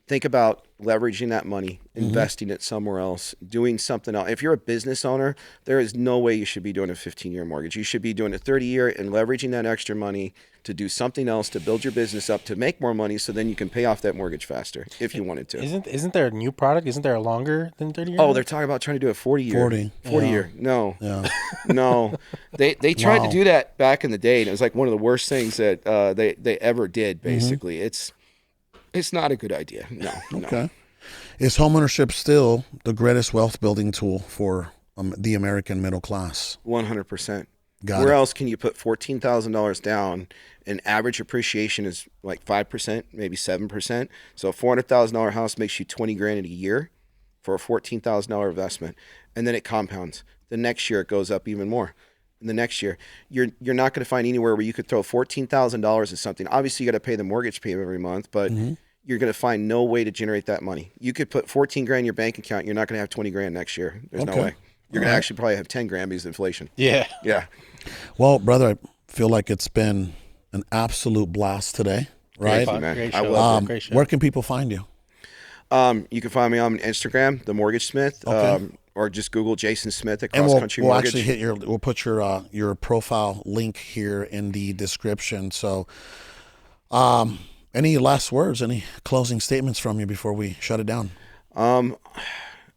think about leveraging that money, investing it somewhere else, doing something else. If you're a business owner, there is no way you should be doing a 15-year mortgage. You should be doing a 30-year and leveraging that extra money to do something else, to build your business up, to make more money, so then you can pay off that mortgage faster if you wanted to. Isn't there a new product? Isn't there a longer than 30 years? Oh, they're talking about trying to do a 40-year. 40 year. No. Yeah. No. They tried Wow. to do that back in the day, and it was like one of the worst things that they ever did, basically. It's not a good idea. No. Okay. Is homeownership still the greatest wealth building tool for the American middle class? 100%. Got Where it. else can you put $14,000 down and average appreciation is like 5%, maybe 7%? So a $400,000 house makes you 20 grand a year for a $14,000 investment, and then it compounds. The next year it goes up even more. And the next year, you're not going to find anywhere where you could throw $14,000 at something. Obviously, you got to pay the mortgage payment every month, but you're going to find no way to generate that money. You could put 14 grand in your bank account. You're not going to have 20 grand next year. There's no way. You're going to actually probably have 10 grand because of inflation. Yeah. Yeah. Well, brother, I feel like it's been an absolute blast today, right? Thank you, man. Great I show. love Great show. Where can people find you? You can find me on Instagram, The Mortgage Smith, or just Google Jason Smith at And Cross Country we'll Mortgage. actually we'll put your profile link here in the description. So, any last words, any closing statements from you before we shut it down? I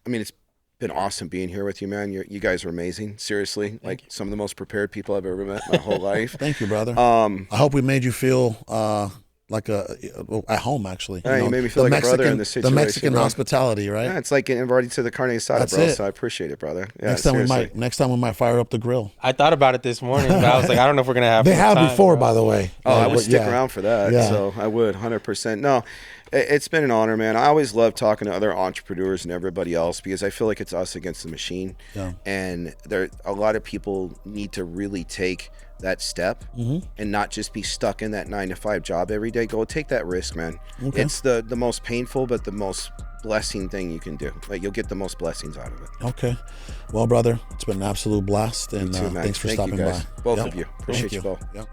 mean, it's been awesome being here with you, man. You guys are amazing. Seriously, like some of the most prepared people I've ever met in my whole life. Thank you, brother. I hope we made you feel like at home, actually. Yeah, you made me feel like a brother in this The situation, Mexican bro. hospitality, right? Yeah, it's like getting invited to the carne asada, That's bro. it. So I appreciate it, brother. Yeah, next time seriously. next time we might fire up the grill. I thought about it this morning, but I was like, I don't know if we're gonna have. They enough have time, before, bro. by the way. Oh, I would stick Yeah. around for that. Yeah. So I would, 100%. No, it's been an honor, man. I always love talking to other entrepreneurs and everybody else because I feel like it's us against the machine. Yeah. And a lot of people need to really take that step and not just be stuck in that 9-to-5 job every day. Go take that risk, man. Okay. It's the most painful, but the most blessing thing you can do. Like, you'll get the most blessings out of it. Okay. Well, brother, it's been an absolute blast, and You too, man. thanks for Thank stopping you guys. by. Both Yep. of you. Appreciate Thank you both. Yep.